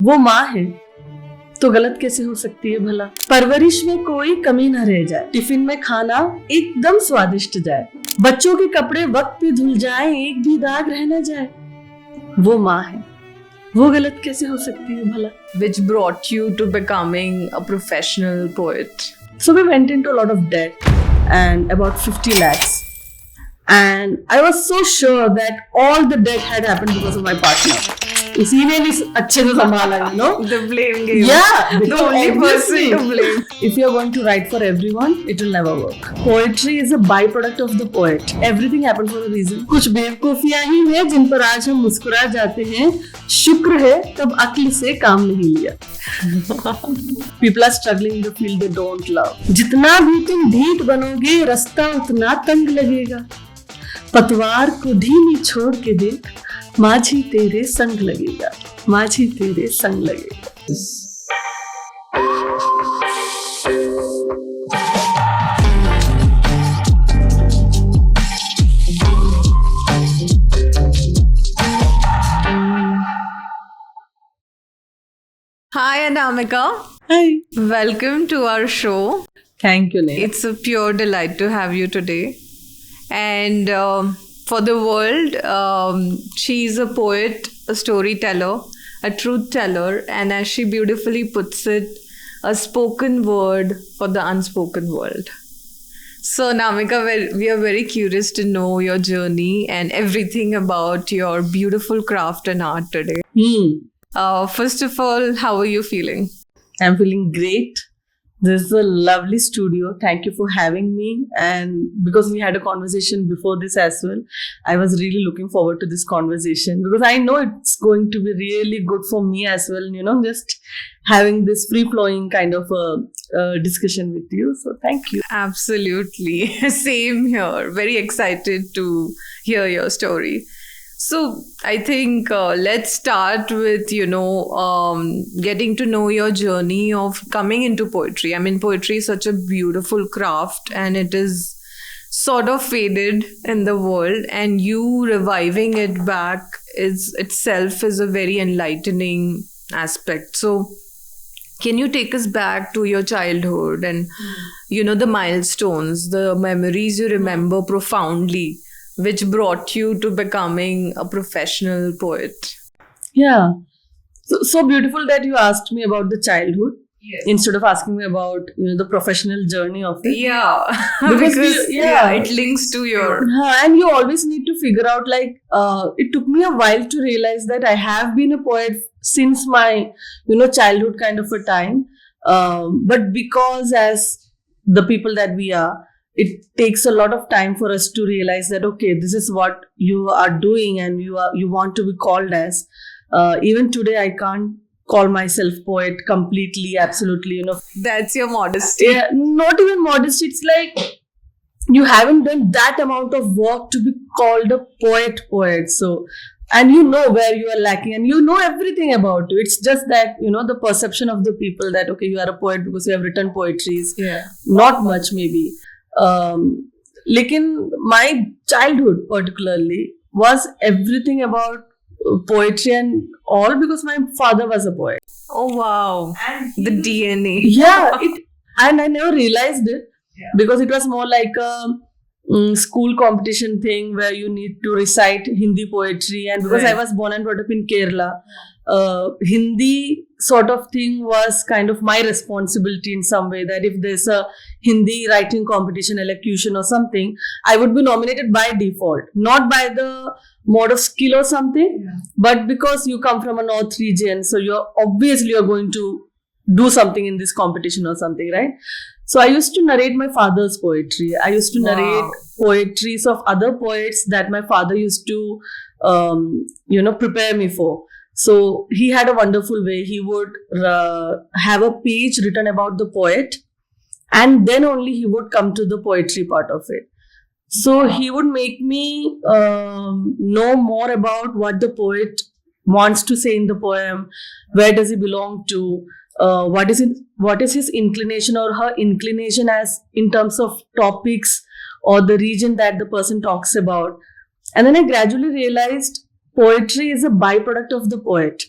वो माँ है तो गलत कैसे हो सकती है भला। परवरिश में कोई कमी न रह जाए, टिफिन में खाना एकदम स्वादिष्ट जाए, बच्चों के कपड़े वक्त पे धुल जाए, एक भी दाग रह न जाए। वो माँ है, वो गलत कैसे हो सकती है भला। Which brought you to becoming a professional poet? So we went into a lot of debt and about 50 lakhs. And I was so sure that all the debt had happened because of my partner. इसी ने भी अच्छे से संभाला, you know. The blame game. Yeah, the only person to blame. If you are going to write for everyone, it will never work. Poetry is a byproduct of the poet. Everything happened for a reason. कुछ बेवकूफियां ही हैं जिन पर आज हम मुस्कुरा जाते हैं। शुक्र है तब अक्ल से काम नहीं लिया। People are struggling in the field they don't love. जितना भी तुम ढीठ बनोगे, रास्ता उतना तंग लगेगा। पतवार को ढीली छोड़ के देख, माझी तेरे संग लगेगा, माझी तेरे संग लगेगा। Hi Anamika. Hi. Welcome to our show. Thank you, Neha. It's a pure delight to have you today. And for the world, she's a poet, a storyteller, a truth teller, and as she beautifully puts it, a spoken word for the unspoken world. So Namika, we are very curious to know your journey and everything about your beautiful craft and art today. First of all, how are you feeling? I'm feeling great. This is a lovely studio. Thank you for having me. And because we had a conversation before this as well, I was really looking forward to this conversation because I know it's going to be really good for me as well, you know, just having this free-flowing kind of a discussion with you. So thank you. Absolutely. Same here. Very excited to hear your story. So I think let's start with, getting to know your journey of coming into poetry. I mean, poetry is such a beautiful craft and it is sort of faded in the world, and you reviving it back itself is a very enlightening aspect. So can you take us back to your childhood and, the milestones, the memories you remember profoundly, which brought you to becoming a professional poet? Yeah. So beautiful that you asked me about the childhood. Yes. Instead of asking me about the professional journey of it. Yeah. because it links to your... And you always need to figure out, it took me a while to realize that I have been a poet since my, childhood kind of a time. But because as the people that we are, it takes a lot of time for us to realize that, okay, this is what you are doing and you want to be called as. Even today, I can't call myself poet completely, absolutely, That's your modesty. Yeah, not even modesty. It's like you haven't done that amount of work to be called a poet. So, and you know where you are lacking and you know everything about you. It's just that, the perception of the people that, okay, you are a poet because you have written poetries. Yeah. Not much maybe. Lekin my childhood particularly was everything about poetry and all because my father was a poet. Oh wow. And the DNA. Yeah, and I never realized it because it was more like a school competition thing where you need to recite Hindi poetry, and because I was born and brought up in Kerala, Hindi sort of thing was kind of my responsibility in some way, that if there's a Hindi writing competition, elocution or something, I would be nominated by default, not by the mode of skill or something, but because you come from a North region, so you're going to do something in this competition or something, right? So I used to narrate my father's poetry. I used to narrate poetries of other poets that my father used to, prepare me for. So he had a wonderful way. He would have a page written about the poet, and then only he would come to the poetry part of it. So he would make me know more about what the poet wants to say in the poem, where does he belong to, what is his inclination or her inclination as in terms of topics or the region that the person talks about. And then I gradually realized poetry is a byproduct of the poet.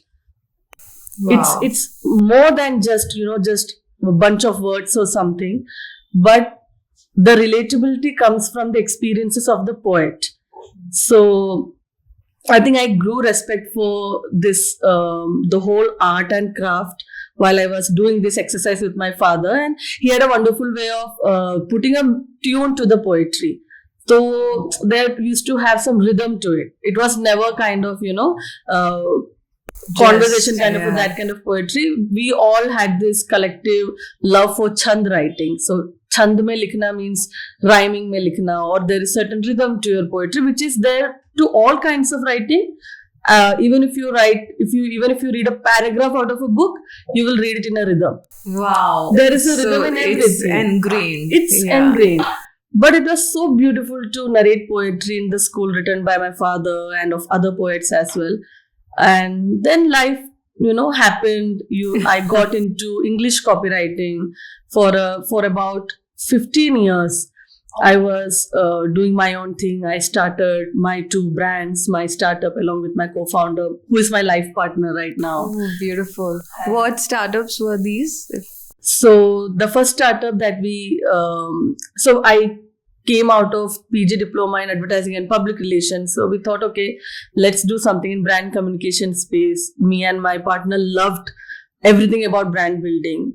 It's more than just just a bunch of words or something, but the relatability comes from the experiences of the poet. So I think I grew respect for this, the whole art and craft while I was doing this exercise with my father, and he had a wonderful way of putting a tune to the poetry. So there used to have some rhythm to it. It was never kind of conversation kind of that kind of poetry. We all had this collective love for chand writing. So chand mein likhna means rhyming mein likhna, or there is certain rhythm to your poetry which is there to all kinds of writing. Even if you read a paragraph out of a book, you will read it in a rhythm. Wow. There is a rhythm in it's everything. ingrained. It's ingrained. But it was so beautiful to narrate poetry in the school written by my father and of other poets as well. And then life, happened. I got into English copywriting for about 15 years. I was doing my own thing. I started my 2 brands, my startup along with my co-founder, who is my life partner right now. Oh, beautiful. What startups were these? So the first startup that so I came out of PG diploma in advertising and public relations. So we thought, okay, let's do something in brand communication space. Me and my partner loved everything about brand building,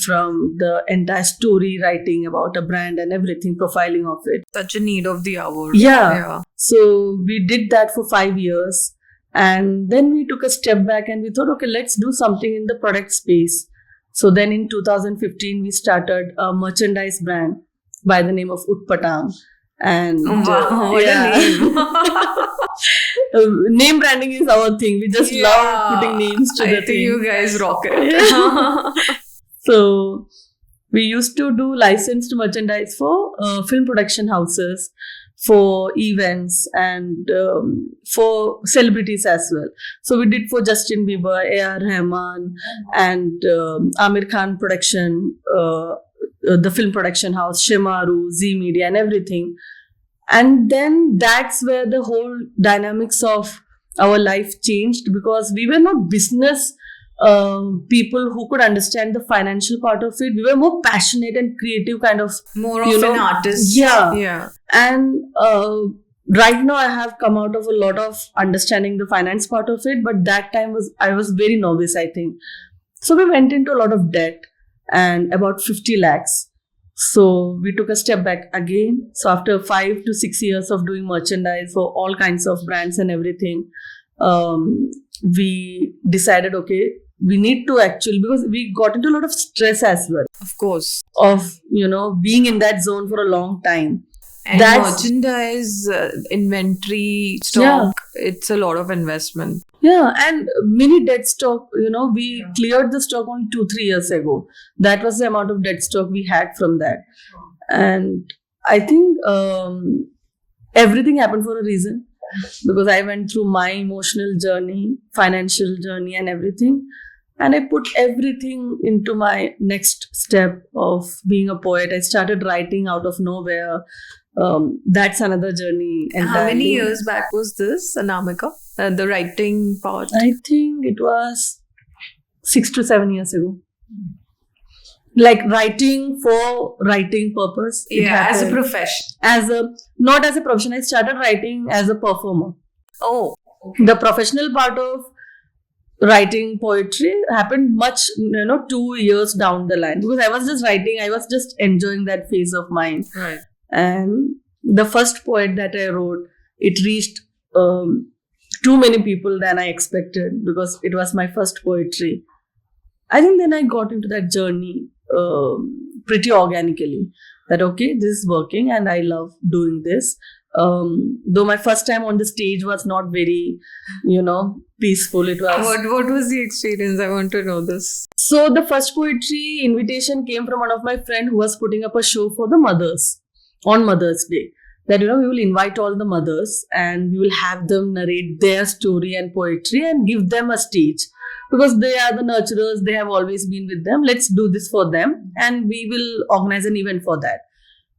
from the entire story writing about a brand and everything, profiling of it. Such a need of the hour. Yeah. So we did that for 5 years. And then we took a step back and we thought, okay, let's do something in the product space. So then in 2015, we started a merchandise brand by the name of Utpatang. And what a name. Name branding is our thing. We just love putting names to the thing. I think you guys rock it. So we used to do licensed merchandise for film production houses, for events, and for celebrities as well. So we did for Justin Bieber, A.R. Rahman, and Amir Khan production, the film production house, Shemaru, Z Media, and everything. And then that's where the whole dynamics of our life changed, because we were not business people who could understand the financial part of it. We were more passionate and creative kind of, more of an artist. Yeah. And right now I have come out of a lot of understanding the finance part of it, but that time I was very novice, I think. So we went into a lot of debt, and about 50 lakhs. So we took a step back again. So after 5 to 6 years of doing merchandise for all kinds of brands and everything, we decided, okay, we need to actually, because we got into a lot of stress as well. Of course. Of, being in that zone for a long time. And merchandise, inventory, stock, it's a lot of investment. Yeah, and mini debt stock, we cleared the stock only 2-3 years ago. That was the amount of debt stock we had from that. And I think everything happened for a reason, because I went through my emotional journey, financial journey, and everything. And I put everything into my next step of being a poet. I started writing out of nowhere. That's another journey entirely. How many years back was this, Anamika? The writing part? I think it was 6 to 7 years ago. Like writing for writing purpose. Yeah, as a profession. Not as a profession. I started writing as a performer. Oh. Okay. The professional part of writing poetry happened much, 2 years down the line. Because I was just writing, I was just enjoying that phase of mine. Right. And the first poet that I wrote, it reached too many people than I expected, because it was my first poetry. I think then I got into that journey pretty organically. That okay, this is working and I love doing this. Though my first time on the stage was not very, peaceful. It was. What was the experience? I want to know this. So the first poetry invitation came from one of my friend who was putting up a show for the mothers on Mother's Day. That, we will invite all the mothers and we will have them narrate their story and poetry and give them a stage. Because they are the nurturers, they have always been with them. Let's do this for them and we will organize an event for that.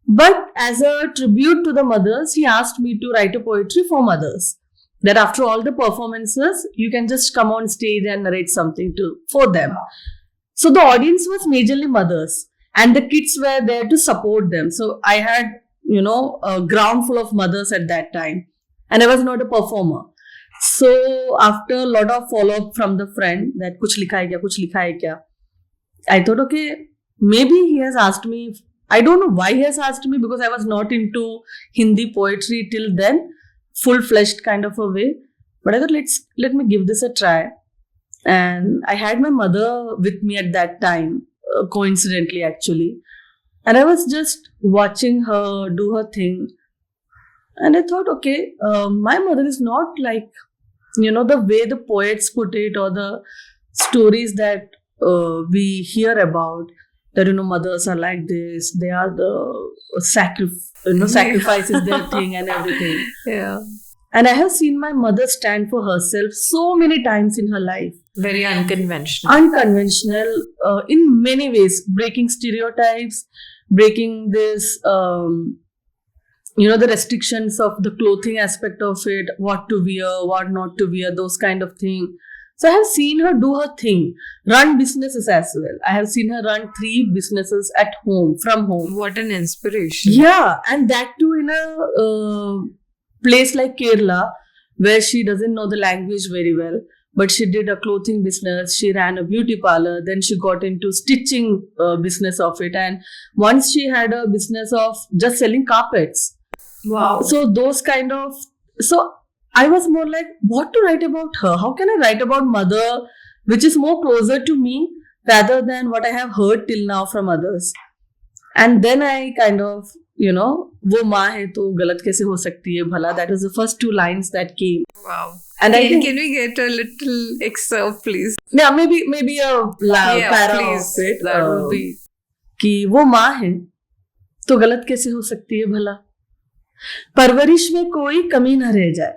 But as a tribute to the mothers, he asked me to write a poetry for mothers. that after all the performances, you can just come on stage and narrate something for them. So the audience was majorly mothers, and the kids were there to support them. So I had, a ground full of mothers at that time, and I was not a performer. So after a lot of follow up from the friend that kuch likha hai kya, kuch likha hai kya, I thought, okay, maybe he has asked me. I don't know why he has asked me, because I was not into Hindi poetry till then, full fledged kind of a way. But I thought, let me give this a try. And I had my mother with me at that time, coincidentally actually. And I was just watching her do her thing. And I thought, okay, my mother is not like, the way the poets put it, or the stories that we hear about, that, mothers are like this, they are the sacrifice is their thing and everything. Yeah. And I have seen my mother stand for herself so many times in her life. Very unconventional. Unconventional in many ways, breaking stereotypes, breaking this, the restrictions of the clothing aspect of it, what to wear, what not to wear, those kind of thing. So I have seen her do her thing, run businesses as well. I have seen her run 3 businesses at home, from home. What an inspiration. Yeah, and that too in a place like Kerala, where she doesn't know the language very well, but she did a clothing business, she ran a beauty parlor, then she got into stitching business of it, and once she had a business of just selling carpets. Wow. So those kind of, so I was more like, what to write about her? How can I write about mother, which is more closer to me rather than what I have heard till now from others? And then I kind of, वो माँ है तो गलत कैसे हो सकती है भला. That was the first 2 lines that came. Wow. And can we get a little excerpt, please? Yeah, maybe a para please. of it. That would be. कि वो माँ है तो गलत कैसे हो सकती है भला. परवरिश में कोई कमी न रह जाए,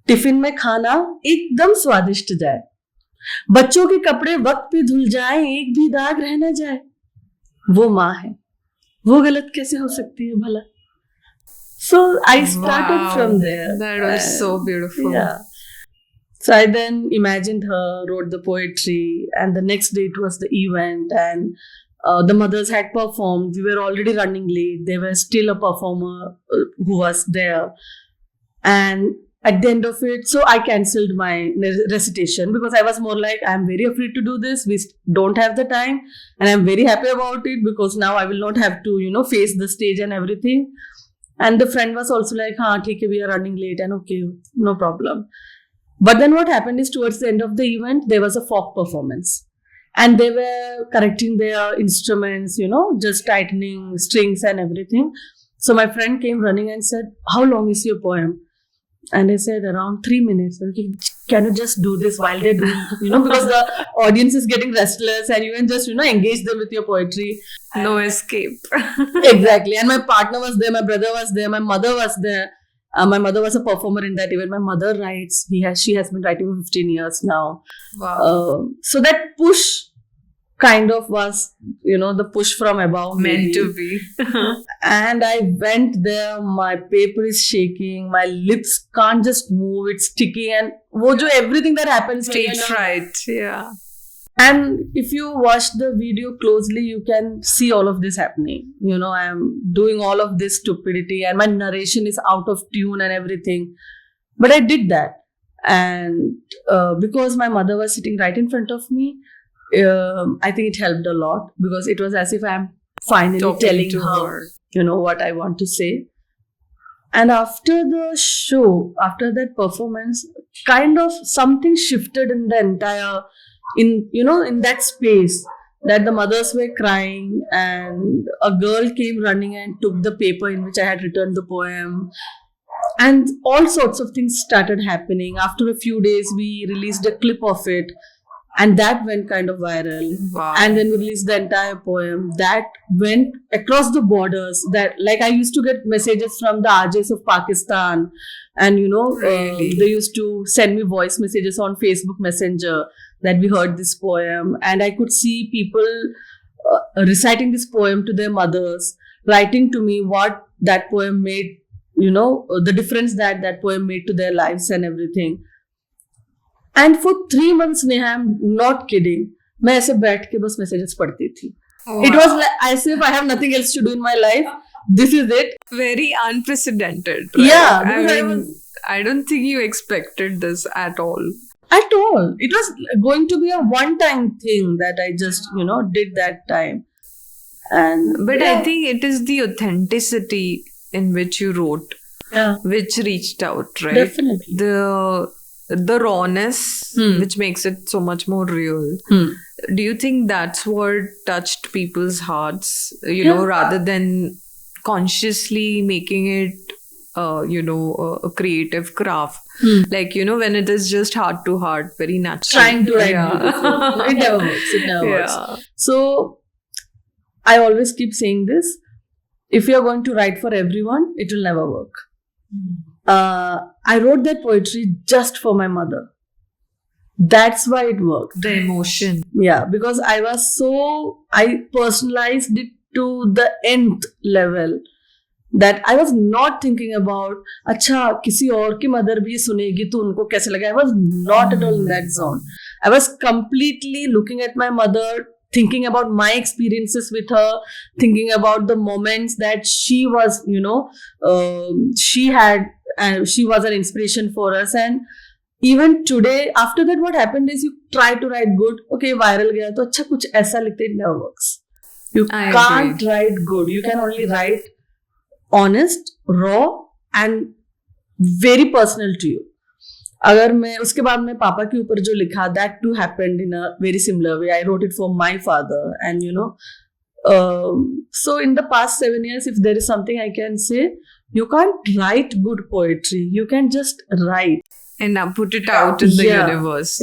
टिफिन में खाना एकदम स्वादिष्ट जाए, बच्चों के कपड़े वक्त पे धुल जाए, एक भी दाग रह न जाए, वो माँ है, वो गलत कैसे हो सकती है भला. So I started from there. That was so beautiful. Yeah. So I then imagined her, wrote the poetry, and the next day it was the event, and the mothers had performed. We were already running late. There was still a performer who was there. And at the end of it, so I cancelled my recitation, because I was more like, I'm very afraid to do this. We don't have the time. And I'm very happy about it, because now I will not have to, face the stage and everything. And the friend was also like, haan, theek hai, we are running late, and okay, no problem. But then what happened is, towards the end of the event, there was a folk performance. And they were correcting their instruments, just tightening strings and everything. So my friend came running and said, how long is your poem? And I said, around 3 minutes. Okay, can you just do this while they're doing, because the audience is getting restless, and you can just, engage them with your poetry. No escape. Exactly. And my partner was there, my brother was there, my mother was there. My mother was a performer in that event. My mother writes. She has been writing for 15 years now. Wow. So that push kind of was, the push from above. Meant to be. And I went there. My paper is shaking. My lips can't just move. It's sticky. And everything that happens. Stage fright. Yeah. And if you watch the video closely, you can see all of this happening. I am doing all of this stupidity, and my narration is out of tune and everything. But I did that. And because my mother was sitting right in front of me, I think it helped a lot, because it was as if I'm finally telling her, what I want to say. And after the show, after that performance, kind of something shifted in the entire, in that space, that the mothers were crying, and a girl came running and took the paper in which I had written the poem. And all sorts of things started happening. After a few days, we released a clip of it, and that went kind of viral. Wow. And then we released the entire poem. That went across the borders. That, like, I used to get messages from the RJs of Pakistan, and Really? they used to send me voice messages on Facebook Messenger that we heard this poem, and I could see people reciting this poem to their mothers, writing to me what that poem made the difference that that poem made to their lives and everything. And for 3 months, Neha, I'm not kidding, मैं ऐसे बैठ के बस messages पढ़ती थी. It was like as if I have nothing else to do in my life. This is it. Very unprecedented. Right? Yeah, I because mean, I don't think you expected this at all. At all. It was going to be a one-time thing that I just, did that time. And But yeah. I think it is the authenticity in which you wrote, Yeah, which reached out, right? definitely. The rawness, which makes it so much more real. Do you think that's what touched people's hearts, Yeah. rather than consciously making it, a creative craft? Like, when it is just heart to heart, very natural. Trying to write Yeah. beautiful. It never works. It never works. Yeah. So I always keep saying this. If you're going to write for everyone, it will never work. I wrote that poetry just for my mother. That's why it worked. The emotion. Yeah, because I personalized it to the nth level that I was not thinking about, अच्छा किसी और की mother भी सुनेगी तो उनको कैसे लगा. I was not at all in that zone. I was completely looking at my mother, thinking about my experiences with her, thinking about the moments that she was, she had, and she was an inspiration for us. And even today, after that, what happened is you try to write good. Okay, viral gaya to अच्छा कुछ ऐसा लिखते, it never works. You I can't agree. write good. You can only write honest, raw, and very personal to you. अगर मैं उसके बाद में पापा के ऊपर जो लिखा, that too happened in a very similar way. I wrote it for my father, and so in the past 7 years, if there is something I can say, you can't write good poetry. You can just write. And now put it out in the Yeah. universe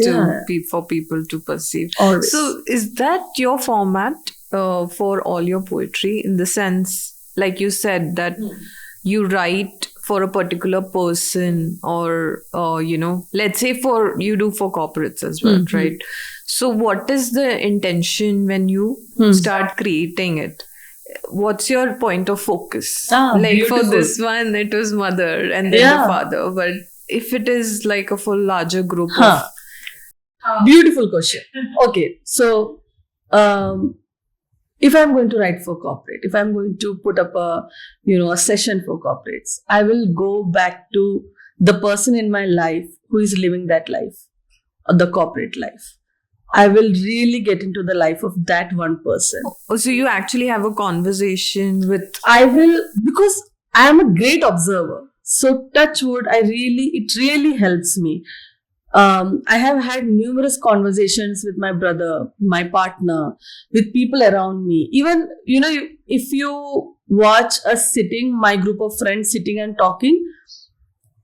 for people to perceive. Always. So, is that your format for all your poetry? In the sense, like you said, that you write for a particular person, or let's say you do for corporates as well, right? So, what is the intention when you start creating it? What's your point of focus? Like for beautiful. this one, it was mother and then Yeah. the father, but if it is like a full larger group Huh. Beautiful question. Okay, so if I'm going to write for corporate, if I'm going to put up a session for corporates, I will go back to the person in my life who is living that life, the corporate life. I will really get into the life of that one person. Oh, so you actually have a conversation with. I will, because I am a great observer. So touch wood, it really helps me. I have had numerous conversations with my brother, my partner, with people around me. Even, if you watch us sitting, my group of friends sitting and talking,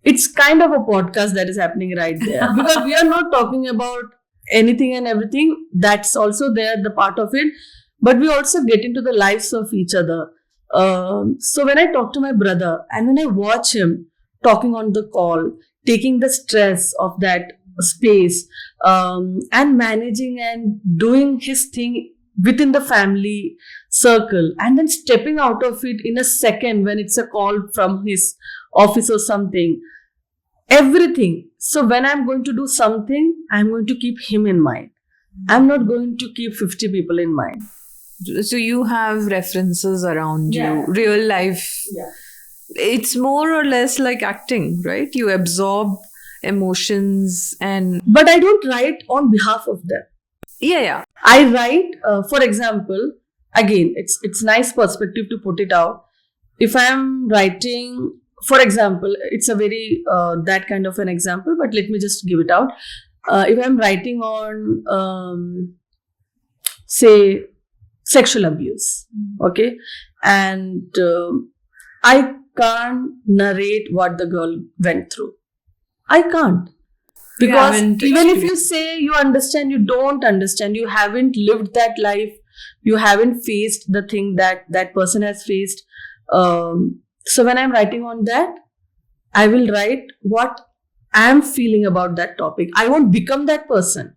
it's kind of a podcast that is happening right there. Because we are not talking about anything and everything. That's also there, the part of it. But we also get into the lives of each other. So when I talk to my brother and when I watch him talking on the call, taking the stress of that space, and managing and doing his thing within the family circle, and then stepping out of it in a second when it's a call from his office or something, everything. So when I'm going to do something, I'm going to keep him in mind. I'm not going to keep 50 people in mind. So you have references around Yeah. you, real life. Yeah. It's more or less like acting, right? You absorb emotions and But I don't write on behalf of them. yeah. I write, for example, again, it's nice perspective to put it out. If I'm writing, for example, it's a very that kind of an example, but let me just give it out. If I'm writing on, say, sexual abuse, okay, and I can't narrate what the girl went through. I can't. Because haven't even if experienced- you say you understand, you don't understand. You haven't lived that life. You haven't faced the thing that that person has faced. So when I'm writing on that, I will write what I'm feeling about that topic. I won't become that person.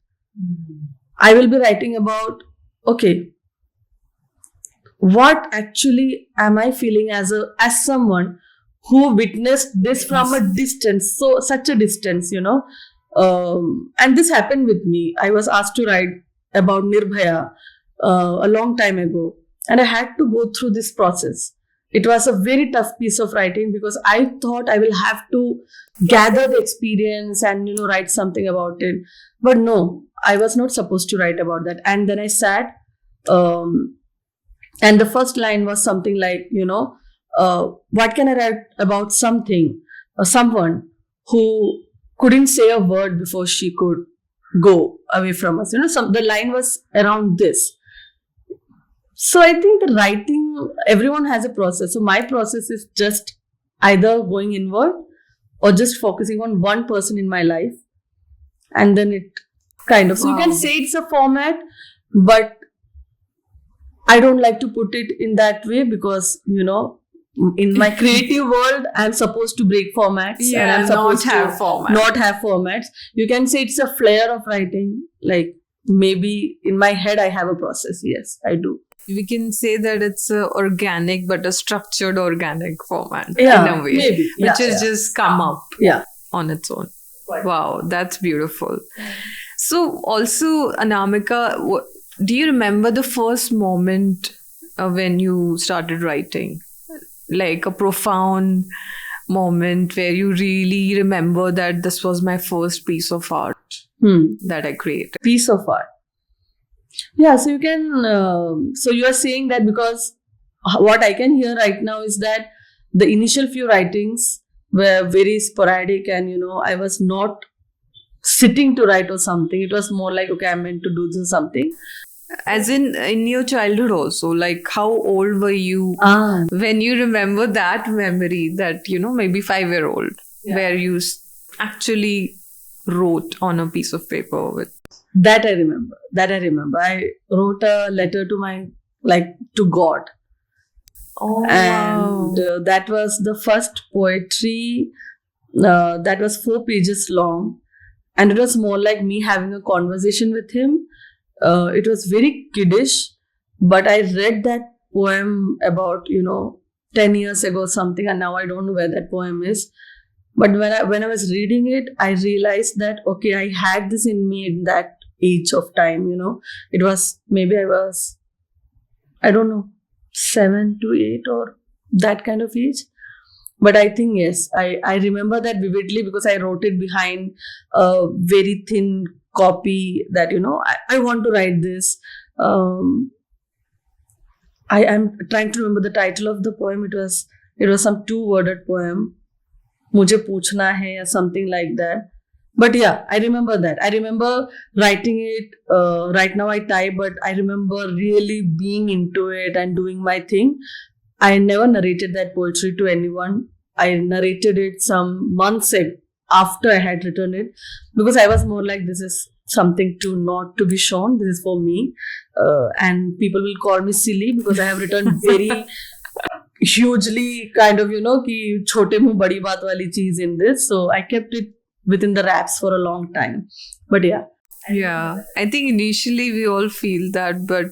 I will be writing about, okay, what actually am I feeling as someone who witnessed this from a distance, so such a distance, and this happened with me. I was asked to write about Nirbhaya a long time ago, and I had to go through this process. It was a very tough piece of writing because I thought I will have to gather the experience and write something about it. But no, I was not supposed to write about that. And then I sat, and the first line was something like, what can I write about something or someone who couldn't say a word before she could go away from us. The line was around this. So I think the writing, everyone has a process. So my process is just either going inward or just focusing on one person in my life. And then it kind of, so you can say it's a format, but I don't like to put it in that way because, in my creative world, I'm supposed to break formats. And I'm supposed not have formats. You can say it's a flair of writing. Like maybe in my head, I have a process. Yes, I do. We can say that it's a organic but a structured organic format in a way, maybe. Which has just come up on its own. Quite. Wow, that's beautiful. So also, Anamika, do you remember the first moment when you started writing? Like a profound moment where you really remember that this was my first piece of art that I created? Piece of art. Yeah, so you can, so you are saying that because what I can hear right now is that the initial few writings were very sporadic and, I was not sitting to write or something. It was more like, okay, I'm meant to do this something. As in your childhood also, like how old were you when you remember that memory that, maybe 5-year-old where you actually wrote on a piece of paper with? That I remember. I wrote a letter to God. Oh, and that was the first poetry that was 4 pages long. And it was more like me having a conversation with him. It was very kiddish, but I read that poem about, 10 years ago something, and now I don't know where that poem is. But when I was reading it, I realized that, okay, I had this in me in that age of time, It was, maybe I was, I don't know, 7 to 8 or that kind of age. But I think, yes, I remember that vividly because I wrote it behind a very thin copy that, I want to write this. I am trying to remember the title of the poem. It was some 2-worded poem. Mujhe पूछना है or something like that. But yeah, I remember that. I remember writing it. Right now I type, but I remember really being into it and doing my thing. I never narrated that poetry to anyone. I narrated it some months after I had written it because I was more like, this is something not to be shown. This is for me. And people will call me silly because I have written very hugely kind of, ki chote muh badi baat wali cheez in this. So I kept it within the wraps for a long time. But yeah. Yeah, I think initially we all feel that, but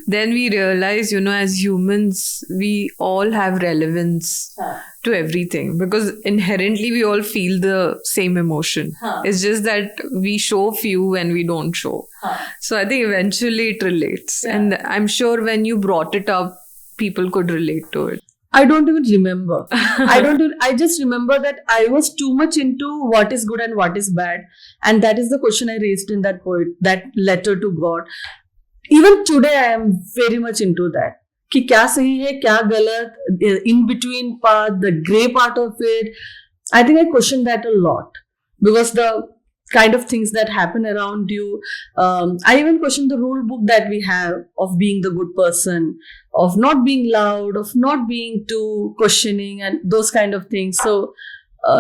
then we realize, as humans, we all have relevance to everything because inherently we all feel the same emotion. It's just that we show few and we don't show. So I think eventually it relates. Yeah. And I'm sure when you brought it up, people could relate to it. I don't even remember. I just remember that I was too much into what is good and what is bad. And that is the question I raised in that letter to God. Even today, I am very much into that. Ki kya sahi hai, kya galat, in between part, the grey part of it. I think I question that a lot because the kind of things that happen around you. I even question the rule book that we have of being the good person, of not being loud, of not being too questioning and those kind of things. So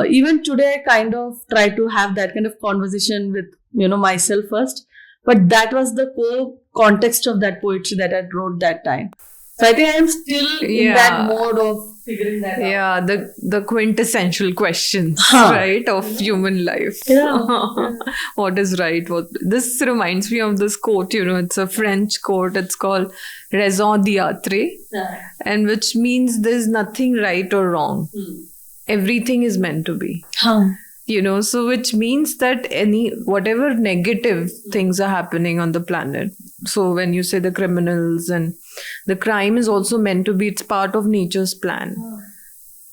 even today, I kind of try to have that kind of conversation with, myself first. But that was the core context of that poetry that I wrote that time. So I think I am still in that mode of figuring that out. Yeah, the quintessential questions, right, of human life. Yeah. What is right? This reminds me of this quote, it's a French quote. It's called raison d'être, and which means there's nothing right or wrong. everything is meant to be. Huh. So which means that whatever negative things are happening on the planet, so when you say the criminals and the crime is also meant to be, it's part of nature's plan.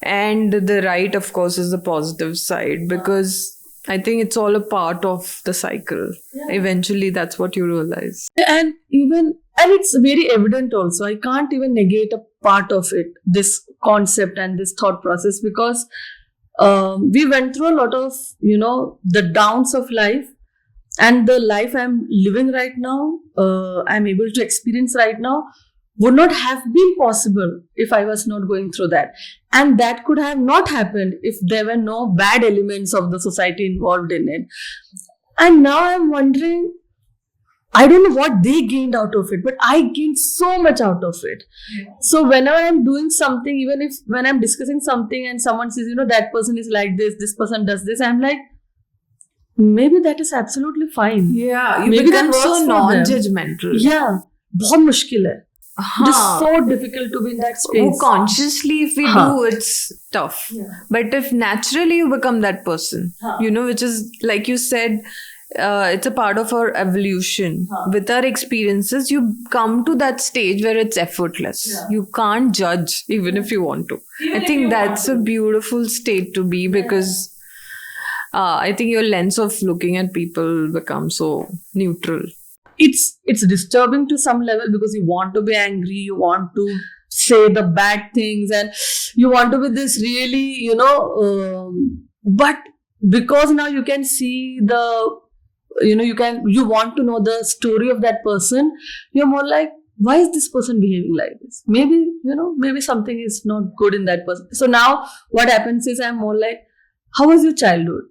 And the right, of course, is the positive side, because I think it's all a part of the cycle. Eventually that's what you realize. And it's very evident also. I can't even negate a part of it, this concept and this thought process, because we went through a lot of, the downs of life, and the life I'm living right now, I'm able to experience right now, would not have been possible if I was not going through that. And that could have not happened if there were no bad elements of the society involved in it. And now I'm wondering, I don't know what they gained out of it, but I gained so much out of it. So whenever I'm doing something, even if when I'm discussing something and someone says, that person is like this person does this, I'm like, maybe that is absolutely fine. Yeah, you maybe become that so works for them. non-judgmental. Yeah, बहुत मुश्किल है. It is so difficult to be in that space. Consciously, if we do, it's tough. But if naturally you become that person, which is, like you said, it's a part of our evolution. With our experiences, you come to that stage where it's effortless. You can't judge even if you want to. I think that's a beautiful state to be, because I think your lens of looking at people becomes so neutral. It's disturbing to some level, because you want to be angry, you want to say the bad things, and you want to be this really, but because now you can see you want to know the story of that person, you're more like, why is this person behaving like this? Maybe, maybe something is not good in that person. So now what happens is I'm more like, how was your childhood?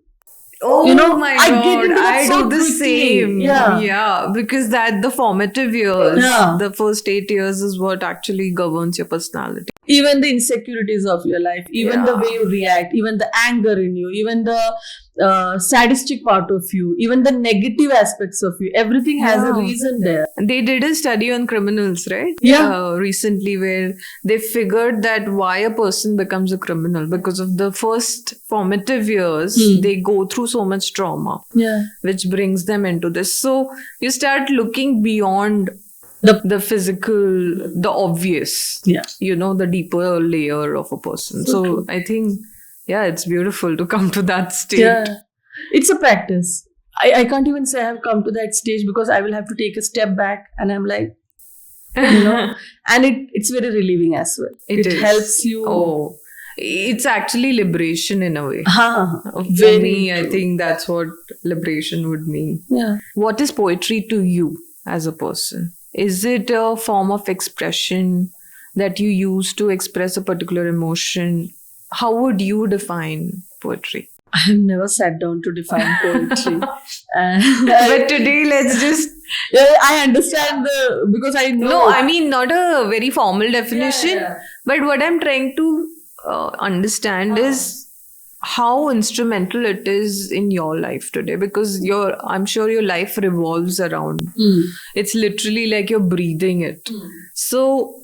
Oh my God, I do the same. Yeah, because the formative years, the first 8 years is what actually governs your personality. Even the insecurities of your life, even the way you react, even the anger in you, even the sadistic part of you, even the negative aspects of you, everything has a reason there. They did a study on criminals, right? Recently, where they figured that why a person becomes a criminal, because of the first formative years, they go through so much trauma, which brings them into this. So you start looking beyond the physical, the obvious, the deeper layer of a person. So I think, it's beautiful to come to that state. Yeah. It's a practice. I can't even say I have come to that stage, because I will have to take a step back, and I'm like, and it's very relieving as well. It helps you. It's actually liberation in a way. For me, I think that's what liberation would mean. Yeah. What is poetry to you as a person? Is it a form of expression that you use to express a particular emotion? How would you define poetry? I have never sat down to define poetry. But today, let's just... I understand because I know... No, I mean, not a very formal definition. But what I'm trying to understand is how instrumental it is in your life today, because I'm sure your life revolves around. It's literally like you're breathing it. So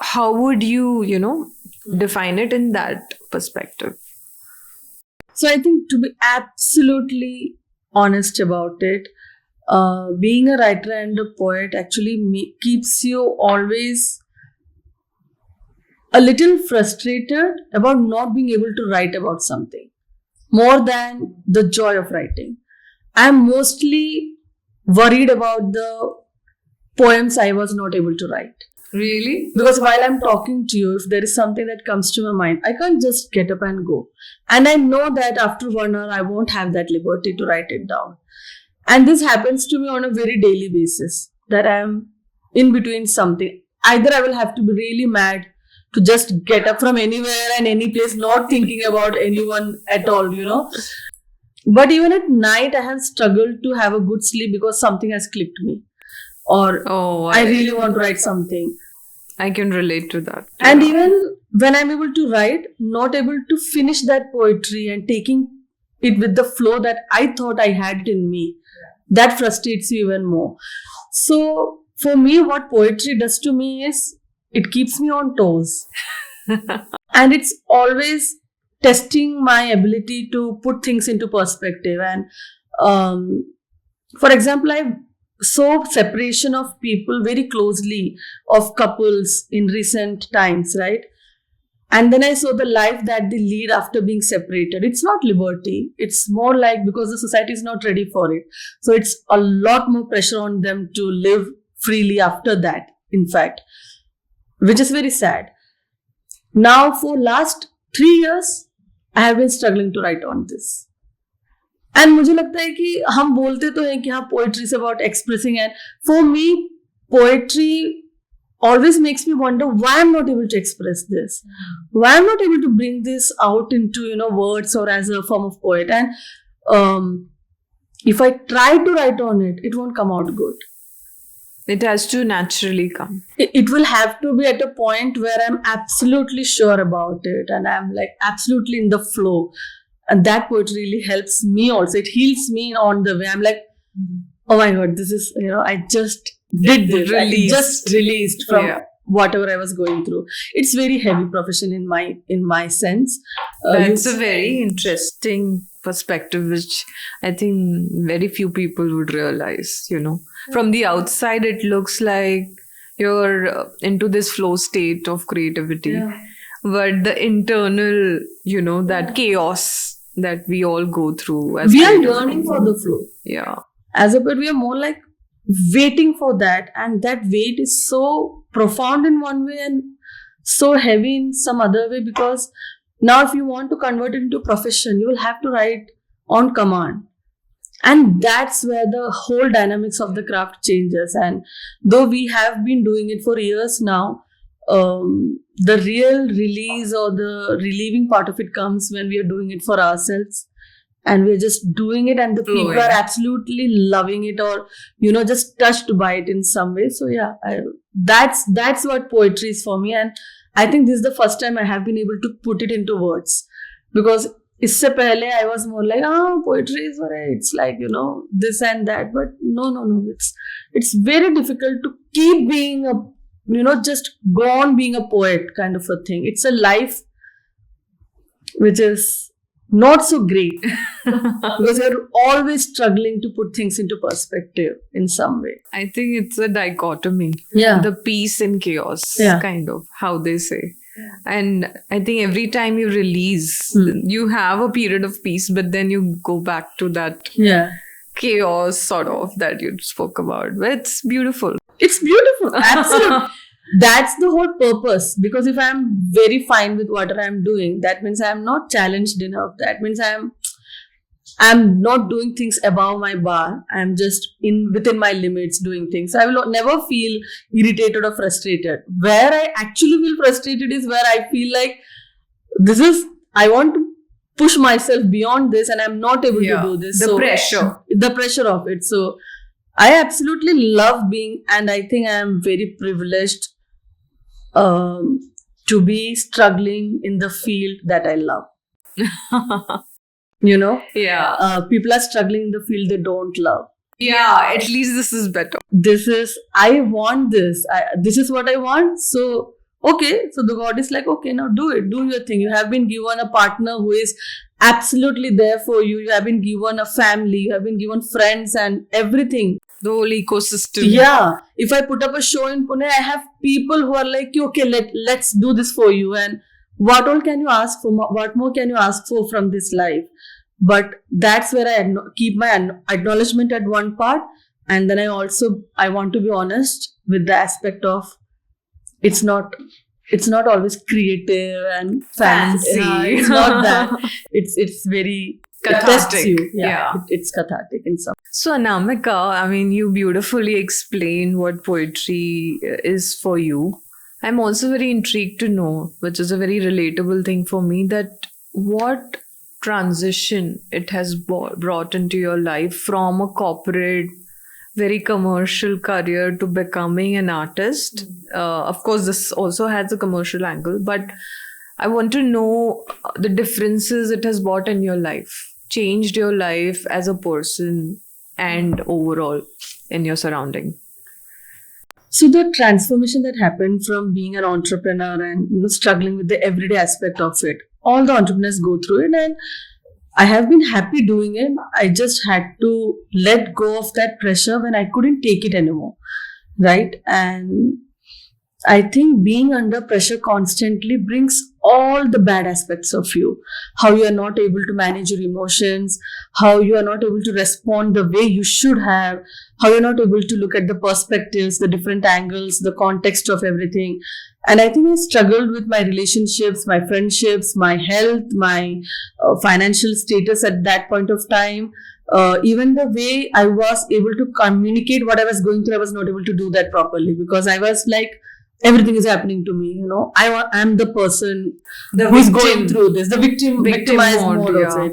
how would you, define it in that perspective? So I think, to be absolutely honest about it, being a writer and a poet actually keeps you always a little frustrated about not being able to write about something, more than the joy of writing. I'm mostly worried about the poems I was not able to write. Really? Because while I'm talking to you, if there is something that comes to my mind, I can't just get up and go. And I know that after 1 hour, I won't have that liberty to write it down. And this happens to me on a very daily basis, that I'm in between something. Either I will have to be really mad to just get up from anywhere and any place, not thinking about anyone at all, But even at night, I have struggled to have a good sleep because something has clicked me. Or I really want to write something. I can relate to that. And even when I'm able to write, not able to finish that poetry and taking it with the flow that I thought I had it in me, that frustrates you even more. So for me, what poetry does to me is, it keeps me on toes. And it's always testing my ability to put things into perspective. And for example, I saw separation of people very closely, of couples in recent times, right? And then I saw the life that they lead after being separated. It's not liberty. It's more like because the society is not ready for it. So it's a lot more pressure on them to live freely after that, in fact, which is very sad. Now, for last 3 years, I have been struggling to write on this. And मुझे लगता है कि हम बोलते तो हैं कि हाँ poetry is about expressing, and for me poetry always makes me wonder why I'm not able to express this, why I'm not able to bring this out into words or as a form of poet. And if I try to write on it, it won't come out good. It has to naturally come. It will have to be at a point where I'm absolutely sure about it and I'm like absolutely in the flow. And that poetry really helps me also. It heals me on the way. I'm like, oh my God, this is, I just did this. I just released from whatever I was going through. It's very heavy profession in my sense. That's a very interesting perspective, which I think very few people would realize, From the outside, it looks like you're into this flow state of creativity. Yeah. But the internal, that chaos that we all go through. We are yearning for the flow. Yeah. As a poet, we are more like waiting for that. And that wait is so profound in one way and so heavy in some other way, because now if you want to convert it into a profession, you will have to write on command. And that's where the whole dynamics of the craft changes. And though we have been doing it for years now, the real release or the relieving part of it comes when we are doing it for ourselves and we're just doing it and the people are absolutely loving it or, just touched by it in some way. So yeah, that's what poetry is for me. And I think this is the first time I have been able to put it into words, because isse pehle I was more like, poetry is alright. It's like, this and that. But no. It's very difficult to keep being just go on being a poet kind of a thing. It's a life which is not so great because you're always struggling to put things into perspective in some way. I think it's a dichotomy. Yeah. The peace and chaos, kind of, how they say. And I think every time you release, you have a period of peace, but then you go back to that chaos sort of that you spoke about. But it's beautiful. It's beautiful. Absolutely. That's the whole purpose. Because if I'm very fine with what I'm doing, that means I'm not challenged enough. That means I'm not doing things above my bar. I'm just within my limits doing things. I will never feel irritated or frustrated. Where I actually feel frustrated is where I feel like I want to push myself beyond this and I'm not able to do this. The pressure of it. So I absolutely love being, and I think I am very privileged to be struggling in the field that I love. Yeah. People are struggling in the field they don't love. Yeah, at least this is better. I want this. This is what I want. So, okay. So the God is like, okay, now do it. Do your thing. You have been given a partner who is absolutely there for you. You have been given a family. You have been given friends and everything. The whole ecosystem. Yeah. If I put up a show in Pune, I have people who are like, okay, let's do this for you. And what all can you ask for? What more can you ask for from this life? But that's where I keep my acknowledgement at one part. And then I want to be honest with the aspect of it's not always creative and fancy. It's not that. It's very cathartic. It's cathartic in some. So Anamika, I mean, you beautifully explained what poetry is for you. I'm also very intrigued to know, which is a very relatable thing for me, that what transition it has brought into your life from a corporate, very commercial career to becoming an artist. Of course, this also has a commercial angle, but I want to know the differences it has brought in your life, changed your life as a person and overall in your surrounding. So the transformation that happened from being an entrepreneur and struggling with the everyday aspect of it, all the entrepreneurs go through it, and I have been happy doing it. I just had to let go of that pressure when I couldn't take it anymore, right? And I think being under pressure constantly brings all the bad aspects of you. How you are not able to manage your emotions, how you are not able to respond the way you should have, how you're not able to look at the perspectives, the different angles, the context of everything. And I think I struggled with my relationships, my friendships, my health, my financial status at that point of time. Even the way I was able to communicate what I was going through, I was not able to do that properly because I was like, everything is happening to me, I'm the person who is going through this, the victimized mode of it.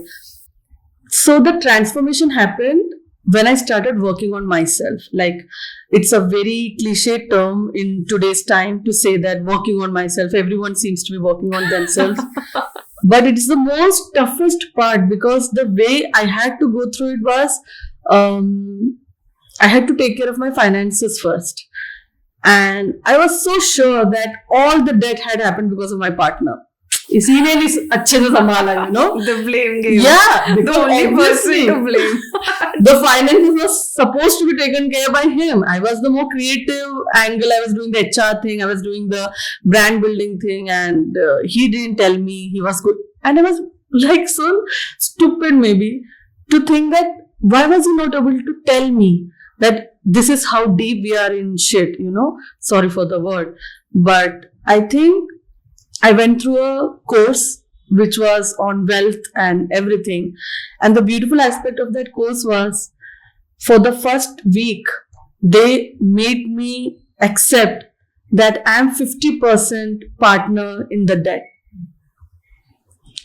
So the transformation happened when I started working on myself. Like, it's a very cliche term in today's time to say that working on myself, everyone seems to be working on themselves. But it's the most toughest part because the way I had to go through it was, I had to take care of my finances first. And I was so sure that all the debt had happened because of my partner. इसी ने भी अच्छे से संभाला, The blame game. Yeah, the only person to blame. The finances was supposed to be taken care by him. I was the more creative angle. I was doing the HR thing. I was doing the brand building thing, and he didn't tell me he was good. And I was like so stupid maybe to think that why was he not able to tell me that this is how deep we are in shit, Sorry for the word. But I think I went through a course which was on wealth and everything. And the beautiful aspect of that course was, for the first week, they made me accept that I'm 50% partner in the debt.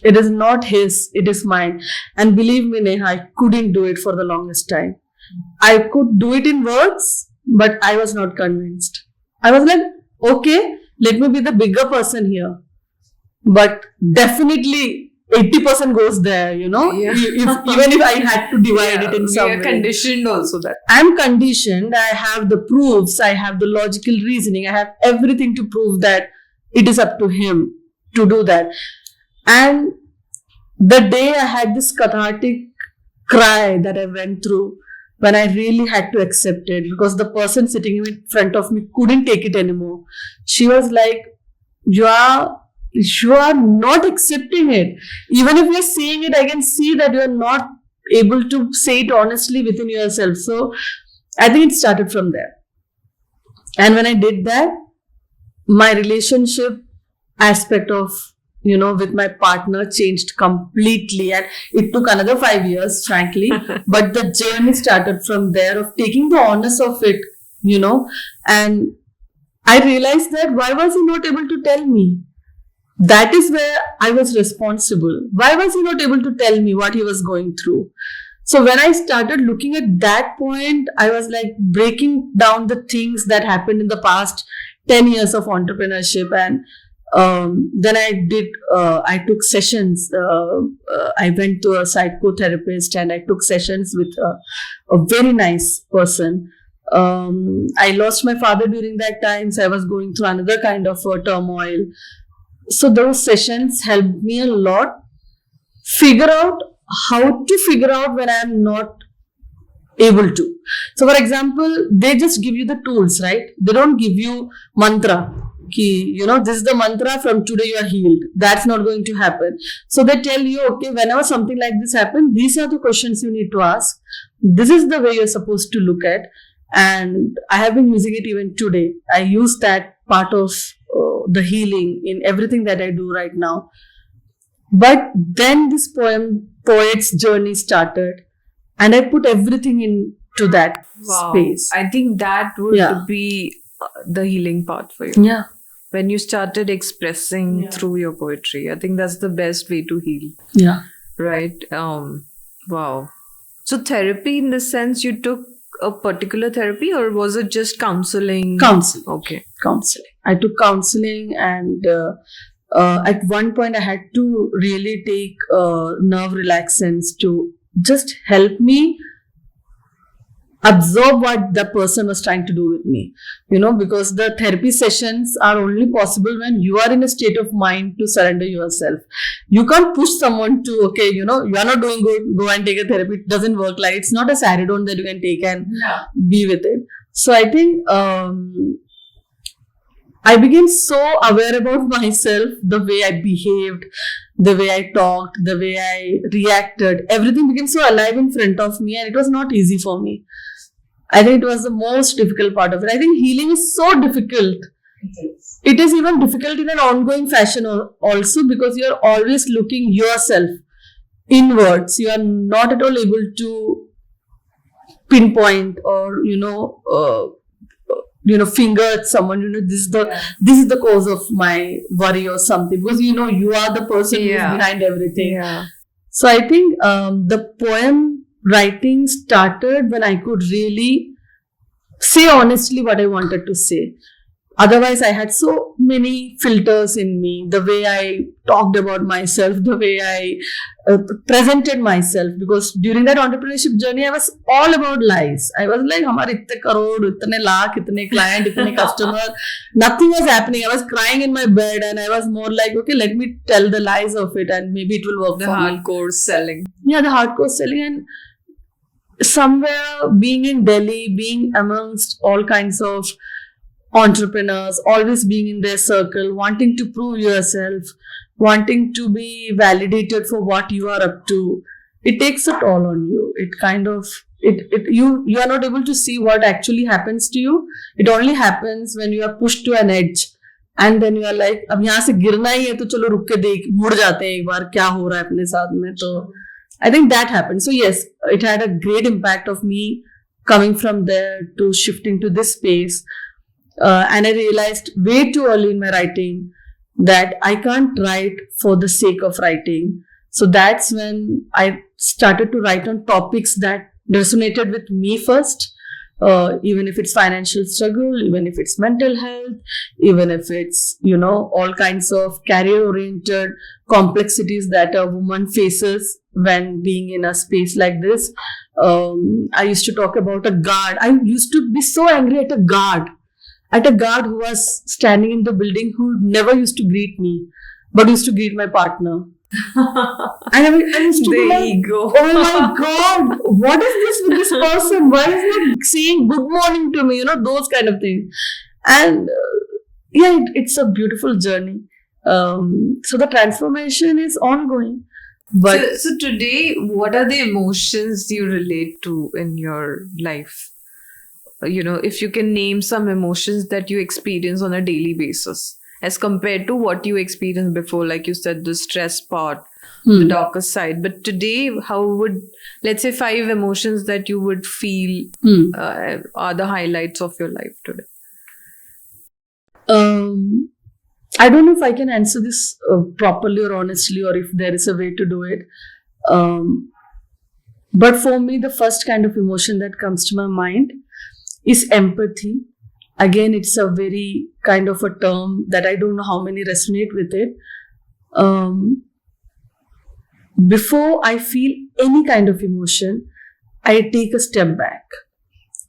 It is not his, it is mine. And believe me, Neha, I couldn't do it for the longest time. I could do it in words, but I was not convinced. I was like, okay, let me be the bigger person here. But definitely 80% goes there, Yeah. Even if I had to divide it in some way. We are conditioned also that. I'm conditioned. I have the proofs. I have the logical reasoning. I have everything to prove that it is up to him to do that. And the day I had this cathartic cry that I went through, when I really had to accept it, because the person sitting in front of me couldn't take it anymore. She was like, you are not accepting it. Even if you're saying it, I can see that you're not able to say it honestly within yourself. So I think it started from there. And when I did that, my relationship aspect of with my partner changed completely, and it took another 5 years, frankly. But the journey started from there of taking the onus of it, and I realized that why was he not able to tell me? That is where I was responsible. Why was he not able to tell me what he was going through? So when I started looking at that point, I was like breaking down the things that happened in the past 10 years of entrepreneurship. And then I took sessions. I went to a psychotherapist and I took sessions with a very nice person. I lost my father during that time, so I was going through another kind of turmoil. So those sessions helped me a lot figure out how to figure out when I'm not able to. So for example, they just give you the tools, right? They don't give you mantra. This is the mantra, from today you are healed. That's not going to happen. So they tell you, okay, whenever something like this happens, these are the questions you need to ask. This is the way you're supposed to look at. And I have been using it even today. I use that part of the healing in everything that I do right now. But then this poet's journey started, and I put everything into that space. I think that would be the healing part for you. Yeah. When you started expressing through your poetry, I think that's the best way to heal. Yeah. Right. Wow. So therapy, in the sense, you took a particular therapy, or was it just counseling? Counseling. Okay. Counseling. I took counseling, and at one point I had to really take nerve relaxants to just help me absorb what the person was trying to do with me, because the therapy sessions are only possible when you are in a state of mind to surrender yourself. You can't push someone to, okay, you are not doing good, go and take a therapy. It doesn't work like, it's not a Saridone that you can take and be with it. So I think I became so aware about myself, the way I behaved, the way I talked, the way I reacted. Everything became so alive in front of me, and it was not easy for me. I think it was the most difficult part of it. I think healing is so difficult. It is even difficult in an ongoing fashion also, because you are always looking yourself inwards. You are not at all able to pinpoint or finger at someone. This is the cause of my worry or something, because you are the person who is behind everything. Yeah. So I think the poem writing started when I could really say honestly what I wanted to say. Otherwise, I had so many filters in me, the way I talked about myself, the way I presented myself, because during that entrepreneurship journey, I was all about lies. I was like, hamare itne crore, itne lakh, itne client, itne customer, nothing was happening. I was crying in my bed, and I was more like, okay, let me tell the lies of it, and maybe it will work The for me. hardcore selling. Yeah, the hardcore selling. And somewhere being in Delhi, being amongst all kinds of entrepreneurs, always being in their circle, wanting to prove yourself, wanting to be validated for what you are up to, it takes a toll on you. It kind of you are not able to see what actually happens to you. It only happens when you are pushed to an edge, and then you are like, अब यहाँ से गिरना ही है तो चलो रुक के देख, मुड़ जाते हैं एक बार क्या हो रहा है अपने साथ में. तो I think that happened. So yes, it had a great impact of me coming from there to shifting to this space. And I realized way too early in my writing that I can't write for the sake of writing. So that's when I started to write on topics that resonated with me first, even if it's financial struggle, even if it's mental health, even if it's, all kinds of career-oriented complexities that a woman faces when being in a space like this. I used to talk about a guard. I used to be so angry at a guard who was standing in the building, who never used to greet me, but used to greet my partner. And I used to be like, ego. oh my God, what is this with this person? Why is he not saying good morning to me? Those kind of things. And it's a beautiful journey. So the transformation is ongoing. But So today, what are the emotions you relate to in your life? If you can name some emotions that you experience on a daily basis as compared to what you experienced before, like you said, the stress part, the darker side. But today, how would, let's say, 5 emotions that you would feel are the highlights of your life today? I don't know if I can answer this properly or honestly, or if there is a way to do it. But for me, the first kind of emotion that comes to my mind is empathy. Again, it's a very kind of a term that I don't know how many resonate with it. Before I feel any kind of emotion, I take a step back.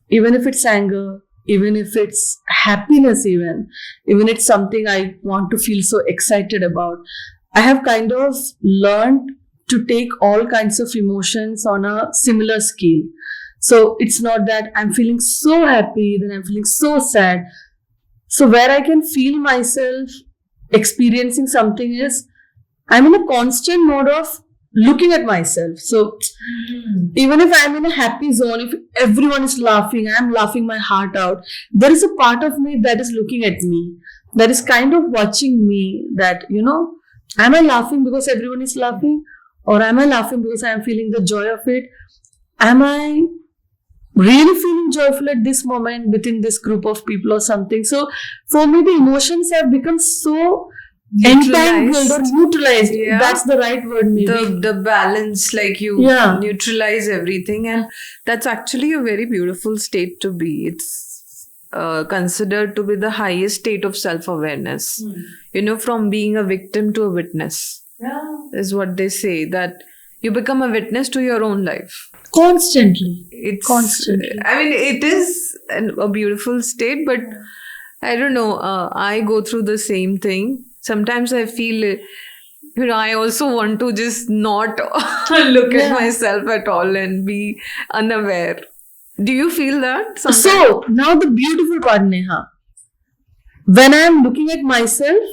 Even if it's anger, even if it's happiness, even it's something I want to feel so excited about. I have kind of learned to take all kinds of emotions on a similar scale. So it's not that I'm feeling so happy, then I'm feeling so sad. So where I can feel myself experiencing something is, I'm in a constant mode of looking at myself. So even if I'm in a happy zone, if everyone is laughing, I'm laughing my heart out, there is a part of me that is looking at me, that is kind of watching me, that, am I laughing because everyone is laughing? Or am I laughing because I am feeling the joy of it? Am I really feeling joyful at this moment within this group of people or something? So for me, the emotions have become so entangled or neutralized. Yeah. That's the right word, maybe. The balance, like you neutralize everything, and that's actually a very beautiful state to be. It's considered to be the highest state of self-awareness. From being a victim to a witness is what they say, that you become a witness to your own life. Constantly. It's Constantly. I mean, it is a beautiful state, but I don't know. I go through the same thing. Sometimes I feel, I also want to just not look at Yeah. myself at all and be unaware. Do you feel that? Sometimes? So now the beautiful part, Neha. When I am looking at myself,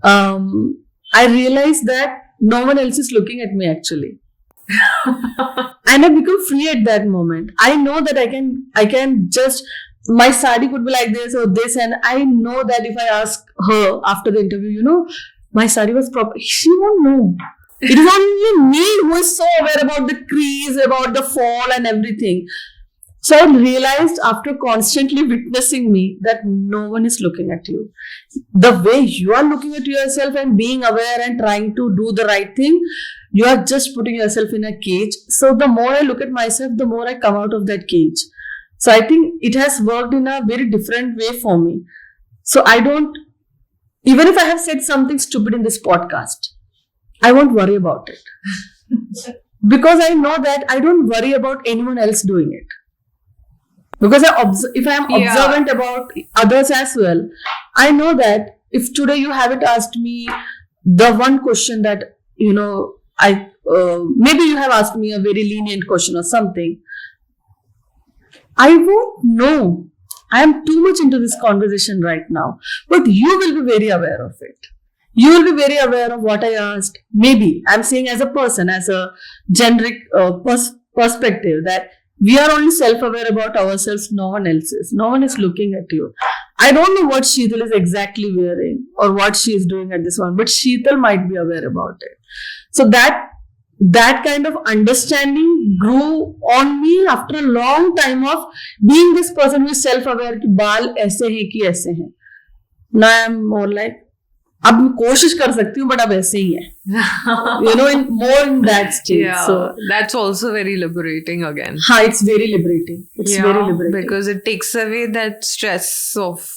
I realize that no one else is looking at me actually. And I become free at that moment. I know that I can just, my sari could be like this or this, and I know that if I ask her after the interview, my sari was proper, she won't know. It is only me who is so aware about the crease, about the fall and everything. So I realized after constantly witnessing me that no one is looking at you. The way you are looking at yourself and being aware and trying to do the right thing, you are just putting yourself in a cage. So the more I look at myself, the more I come out of that cage. So I think it has worked in a very different way for me. So I don't, even if I have said something stupid in this podcast, I won't worry about it. Because I know that I don't worry about anyone else doing it. Because if I am Yeah. observant about others as well, I know that if today you haven't asked me the one question that, maybe you have asked me a very lenient question or something, I won't know. I am too much into this conversation right now. But you will be very aware of it. You will be very aware of what I asked. Maybe I'm saying as a person, as a generic perspective, that we are only self-aware about ourselves. No one else is. No one is looking at you. I don't know what Sheetal is exactly wearing or what she is doing at this one, but Sheetal might be aware about it. So that kind of understanding grew on me after a long time of being this person who is self-aware कि बाल ऐसे हैं कि ऐसे हैं. Now I am more like, अब मैं कोशिश कर सकती हूँ, but अब ऐसे ही है. More in that state. Yeah, So that's also very liberating again. हाँ, it's very liberating. It's very liberating. Because it takes away that stress of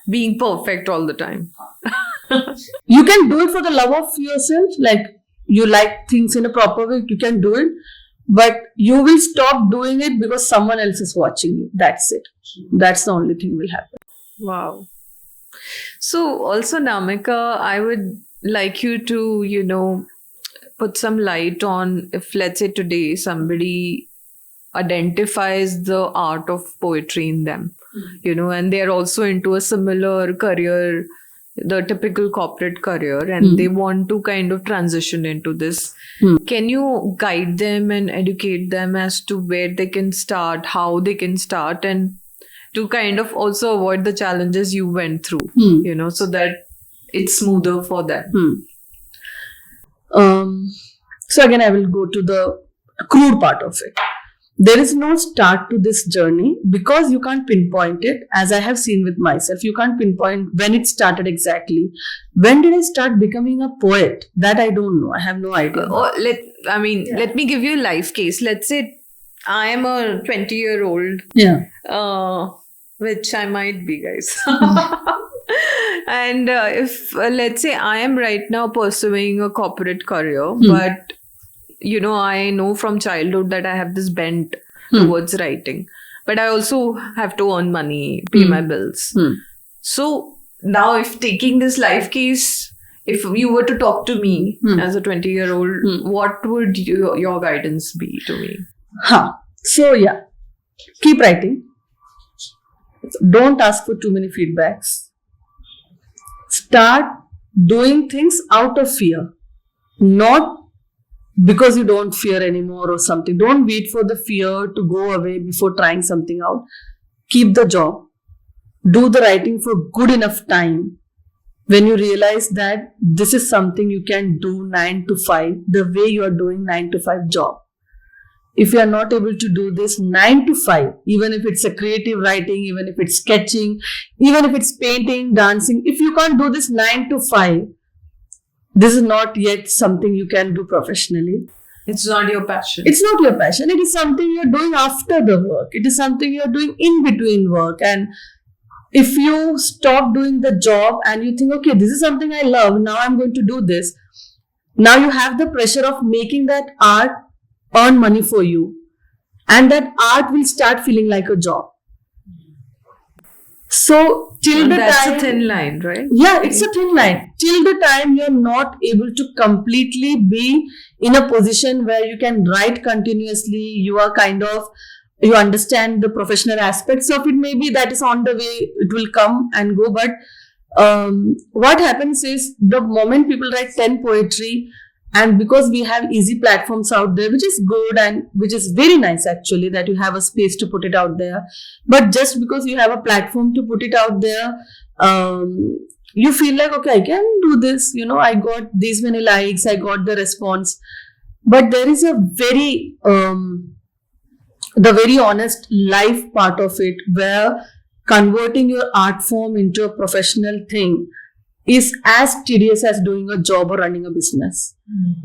being perfect all the time. You can do it for the love of yourself, like you like things in a proper way, you can do it, but you will stop doing it because someone else is watching you. That's it. That's the only thing will happen. Wow. So also, Namika, I would like you to, put some light on if, let's say today, somebody identifies the art of poetry in them, and they're also into a similar career, the typical corporate career, and they want to kind of transition into this. Can you guide them and educate them as to where they can start, how they can start, and to kind of also avoid the challenges you went through, so that it's smoother for them? So again, I will go to the crude part of it. There is no start to this journey because you can't pinpoint it. As I have seen with myself, you can't pinpoint when it started exactly. When did I start becoming a poet? That I don't know. I have no idea. Let me give you a life case. Let's say I am a 20-year-old. Yeah. Which I might be, guys. And if, let's say, I am right now pursuing a corporate career, but, I know from childhood that I have this bent towards writing. But I also have to earn money, pay my bills. So now if taking this life case, if you were to talk to me as a 20-year-old, what would your guidance be to me? So yeah, keep writing. Don't ask for too many feedbacks. Start doing things out of fear, not because you don't fear anymore or something. Don't wait for the fear to go away before trying something out. Keep the job. Do the writing for good enough time. When you realize that this is something you can do 9 to 5, the way you are doing 9 to 5 job. If you are not able to do this 9 to 5, even if it's a creative writing, even if it's sketching, even if it's painting, dancing, if you can't do this 9 to 5, this is not yet something you can do professionally. It's not your passion. It's not your passion. It is something you're doing after the work. It is something you're doing in between work. And if you stop doing the job and you think, okay, this is something I love, now I'm going to do this. Now you have the pressure of making that art earn money for you. and that art will start feeling like a job. So till the That's time, a thin line, right? yeah, it's a thin line. Till the time you're not able to completely be in a position where you can write continuously, you are kind of, you understand the professional aspects of it. Maybe that is on the way, it will come and go. But what happens is the moment people write 10 poetry, and because we have easy platforms out there, which is good and which is very nice actually, that you have a space to put it out there. But just because you have a platform to put it out there, you feel like, okay, I can do this. You know, I got these many likes, I got the response. But there is a very, the very honest life part of it, where converting your art form into a professional thing is as tedious as doing a job or running a business.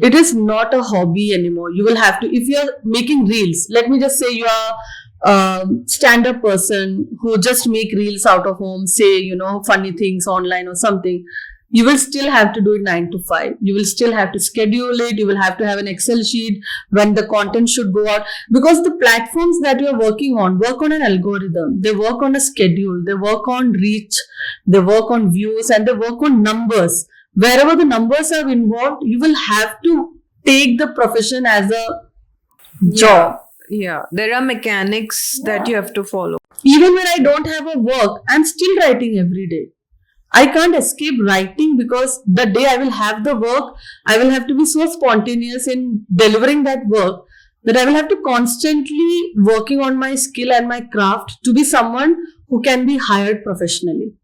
It is not a hobby anymore. You will have to, if you are making reels, let me just say you are a stand-up person who just make reels out of home, say, you know, funny things online or something, you will still have to do it 9 to 5. You will still have to schedule it. You will have to have an Excel sheet when the content should go out, because the platforms that you are working on work on an algorithm. They work on a schedule. They work on reach. They work on views, and they work on numbers. Wherever the numbers are involved, you will have to take the profession as a job. Yeah, there are mechanics that you have to follow. Even when I don't have a work, I'm still writing every day. I can't escape writing, because the day I will have the work, I will have to be so spontaneous in delivering that work that I will have to constantly working on my skill and my craft to be someone who can be hired professionally.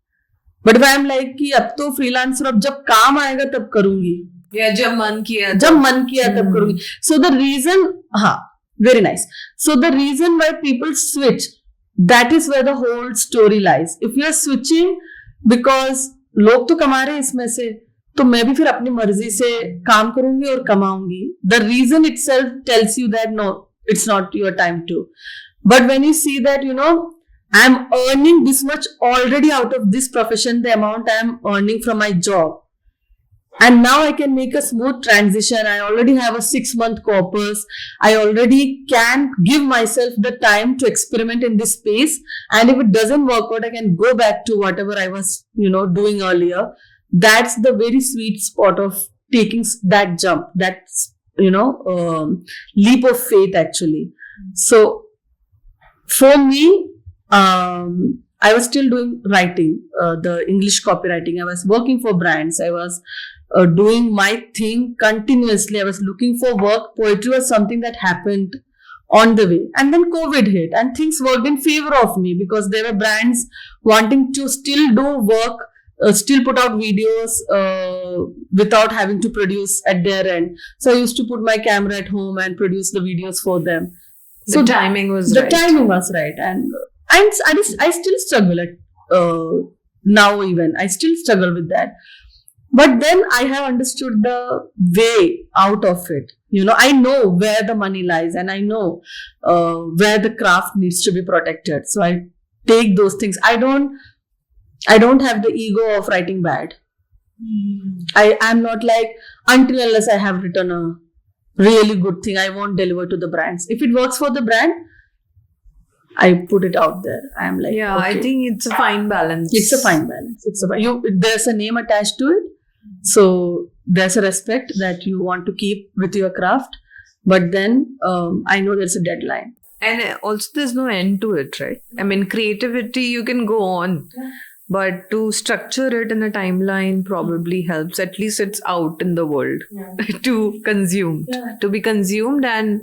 But if I am like कि अब तो freelancer, अब जब काम आएगा तब करूंगी, Yeah, जब मन किया जब मन किया तब करूंगी. So the reason, very nice. So the reason why people switch, that is where the whole story lies. If you are switching because लोग तो कमा रहे हैं इसमें से, तो मैं भी फिर अपनी मर्जी से काम करूंगी और कमाऊंगी. The reason itself tells you that no, it's not your time to. But when you see that, you know, I'm earning this much already out of this profession, the amount I'm earning from my job, and now I can make a smooth transition. I already have a 6-month corpus. I already can give myself the time to experiment in this space. And if it doesn't work out, I can go back to whatever I was, you know, doing earlier. That's the very sweet spot of taking that jump. That's, you know, leap of faith actually. So for me, I was still doing writing, the English copywriting. I was working for brands. I was doing my thing continuously. I was looking for work. Poetry was something that happened on the way. And then COVID hit and things worked in favor of me, because there were brands wanting to still do work, still put out videos without having to produce at their end. So I used to put my camera at home and produce the videos for them. The timing was the right. timing was right. And I still struggle at now even. I still struggle with that. But then I have understood the way out of it. You know, I know where the money lies, and I know where the craft needs to be protected. So I take those things. I don't have the ego of writing bad. I am not like, until unless I have written a really good thing, I won't deliver to the brands. If it works for the brand, I put it out there. I am like, yeah, okay. I think it's a fine balance. It's a fine balance. There's a name attached to it. So there's a respect that you want to keep with your craft. But then I know there's a deadline. And also there's no end to it, right? I mean, creativity, you can go on. But to structure it in a timeline probably helps. At least it's out in the world to consume. To be consumed and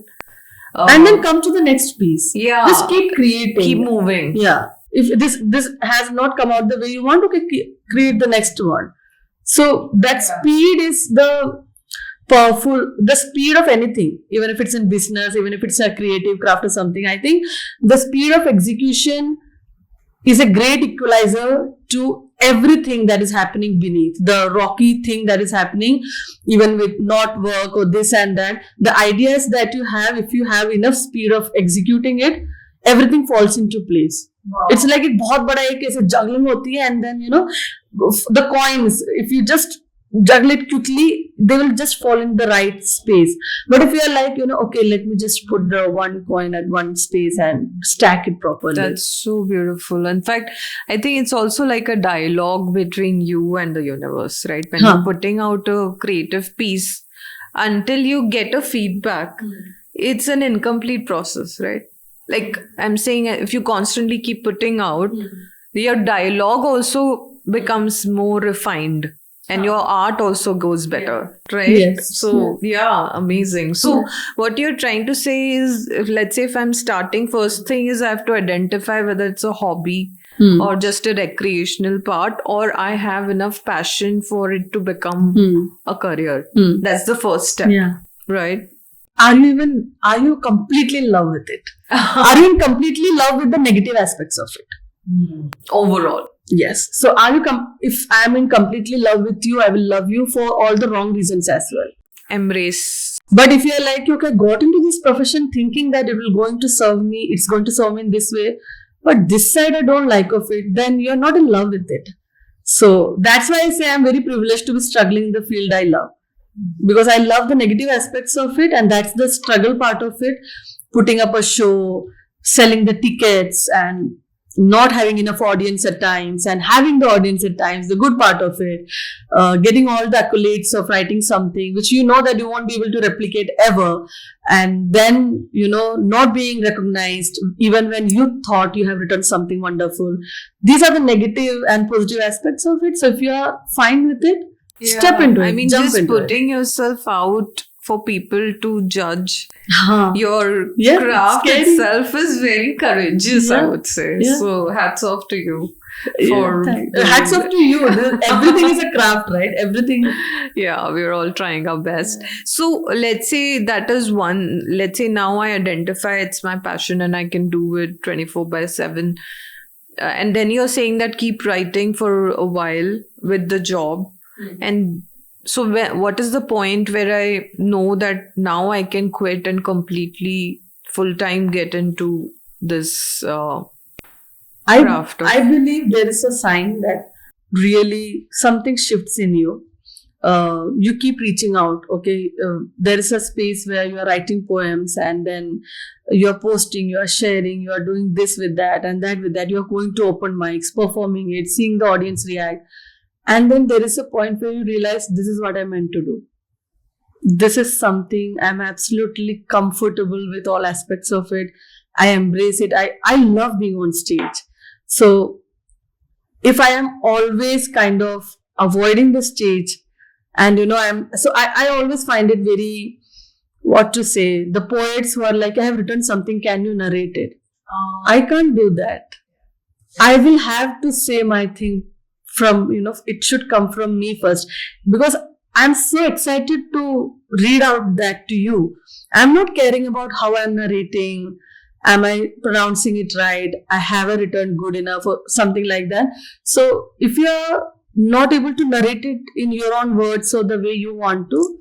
then come to the next piece. Yeah. Just keep creating. Keep moving. Yeah. If this has not come out the way you want, okay, create the next one. So that speed is the speed of anything, even if it's in business, even if it's a creative craft or something. I think the speed of execution is a great equalizer to everything that is happening beneath. The rocky thing that is happening, even with not work or this and that. The ideas that you have, if you have enough speed of executing it, everything falls into place. Wow. It's like एक बहुत बड़ा एक ऐसे juggling होती है, and then, you know, the coins, if you just juggle it quickly, they will just fall in the right space. But if you are like, okay, let me just put the one coin at one space and stack it properly. That's so beautiful. In fact, I think it's also like a dialogue between you and the universe, right? When you're putting out a creative piece, until you get a feedback, it's an incomplete process, right? Like I'm saying, if you constantly keep putting out, your dialogue also becomes more refined. And your art also goes better, right? Yes. So, yeah, amazing. So, what you're trying to say is, let's say if I'm starting, first thing is I have to identify whether it's a hobby or just a recreational part, or I have enough passion for it to become a career. That's the first step, right? Are you completely in love with it? Are you completely in love with the negative aspects of it? Overall. Yes. So if I'm in completely love with you, I will love you for all the wrong reasons as well. Embrace. But if you're like, okay, got into this profession thinking that it will going to serve me, it's going to serve me in this way, but this side I don't like of it, then you're not in love with it. So that's why I say I'm very privileged to be struggling in the field I love. Because I love the negative aspects of it, and that's the struggle part of it. Putting up a show, selling the tickets, and not having enough audience at times, and having the audience at times, the good part of it, getting all the accolades of writing something which you know that you won't be able to replicate ever, and then not being recognized even when you thought you have written something wonderful. These are the negative and positive aspects of it. So if you are fine with it, step into it. I mean, jump just into putting yourself out for people to judge it. your craft itself is very courageous, I would say. So hats off to you. Hats off to you. Everything is a craft, right? Everything. Yeah, we're all trying our best. So let's say that is one. Let's say now I identify it's my passion and I can do it 24/7. And then you're saying that keep writing for a while with the job. And so what is the point where I know that now I can quit and completely full-time get into this craft? I believe there is a sign that really something shifts in you. You keep reaching out. Okay, there is a space where you are writing poems, and then you are posting, you are sharing, you are doing this with that and that with that. You are going to open mics, performing it, seeing the audience react. And then there is a point where you realize this is what I meant to do. This is something I'm absolutely comfortable with all aspects of it. I embrace it. I love being on stage. So if I am always kind of avoiding the stage, and I always find it very, what to say, the poets who are like, I have written something, can you narrate it? I can't do that. I will have to say my thing from, it should come from me first, because I'm so excited to read out that to you. I'm not caring about how I'm narrating. Am I pronouncing it right? I have a written good enough or something like that. So if you're not able to narrate it in your own words or the way you want to,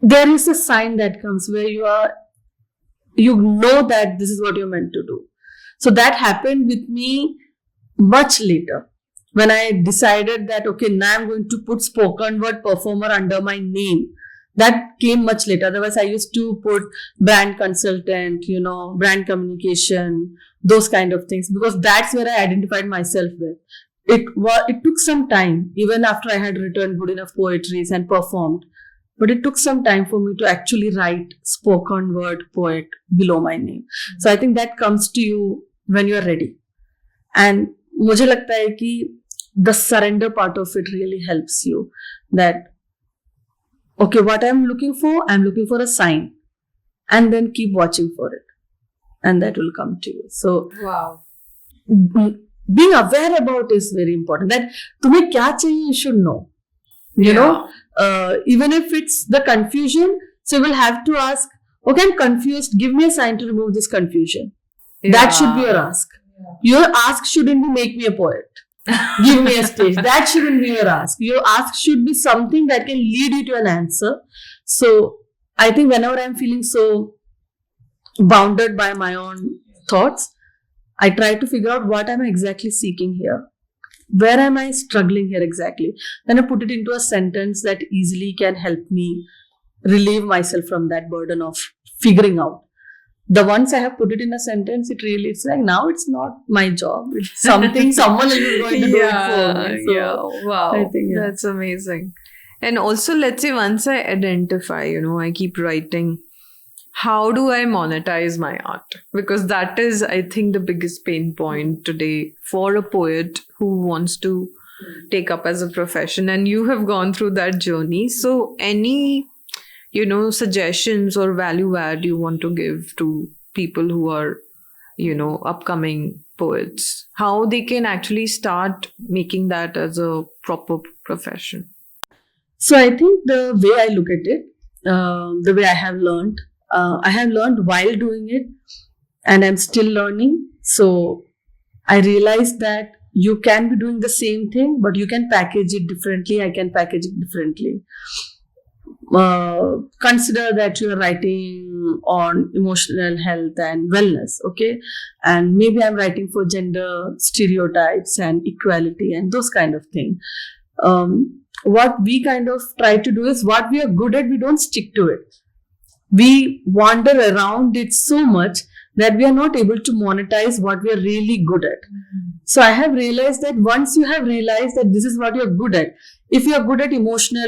there is a sign that comes where you know that this is what you're meant to do. So that happened with me much later. When I decided that, okay, now I'm going to put spoken word performer under my name. That came much later. Otherwise, I used to put brand consultant, brand communication, those kind of things, because that's where I identified myself with. It took some time, even after I had written good enough poetries and performed. But it took some time for me to actually write spoken word poet below my name. So I think that comes to you when you are ready. And मुझे लगता है कि the surrender part of it really helps you. That, okay, what I'm looking for a sign. And then keep watching for it. And that will come to you. So, wow. Being aware about is very important. That तुम्हें क्या चाहिए, you should know. You know, even if it's the confusion, so you will have to ask, okay, I'm confused. Give me a sign to remove this confusion. That should be your ask. Your ask shouldn't be make me a poet. Give me a stage. That shouldn't be your ask. Your ask should be something that can lead you to an answer. So I think whenever I'm feeling so bounded by my own thoughts, I try to figure out what am I exactly seeking here. where am I struggling here exactly? Then I put it into a sentence that easily can help me relieve myself from that burden of figuring out. The once I have put it in a sentence, it's like now it's not my job. It's something someone else is going to do it for me. So yeah. Wow. I think, yeah. That's amazing. And also, let's say once I identify, I keep writing, how do I monetize my art? Because that is, I think, the biggest pain point today for a poet who wants to take up as a profession. And you have gone through that journey. So any, suggestions or value add you want to give to people who are, upcoming poets, how they can actually start making that as a proper profession? So I think the way I look at it, the way I have learned while doing it, and I'm still learning. So I realized that you can be doing the same thing, but you can package it differently. I can package it differently. Consider that you are writing on emotional health and wellness, okay? And maybe I'm writing for gender stereotypes and equality and those kind of things. What we kind of try to do is what we are good at, we don't stick to it. We wander around it so much that we are not able to monetize what we are really good at. So I have realized that once you have realized that this is what you're good at, if you are good at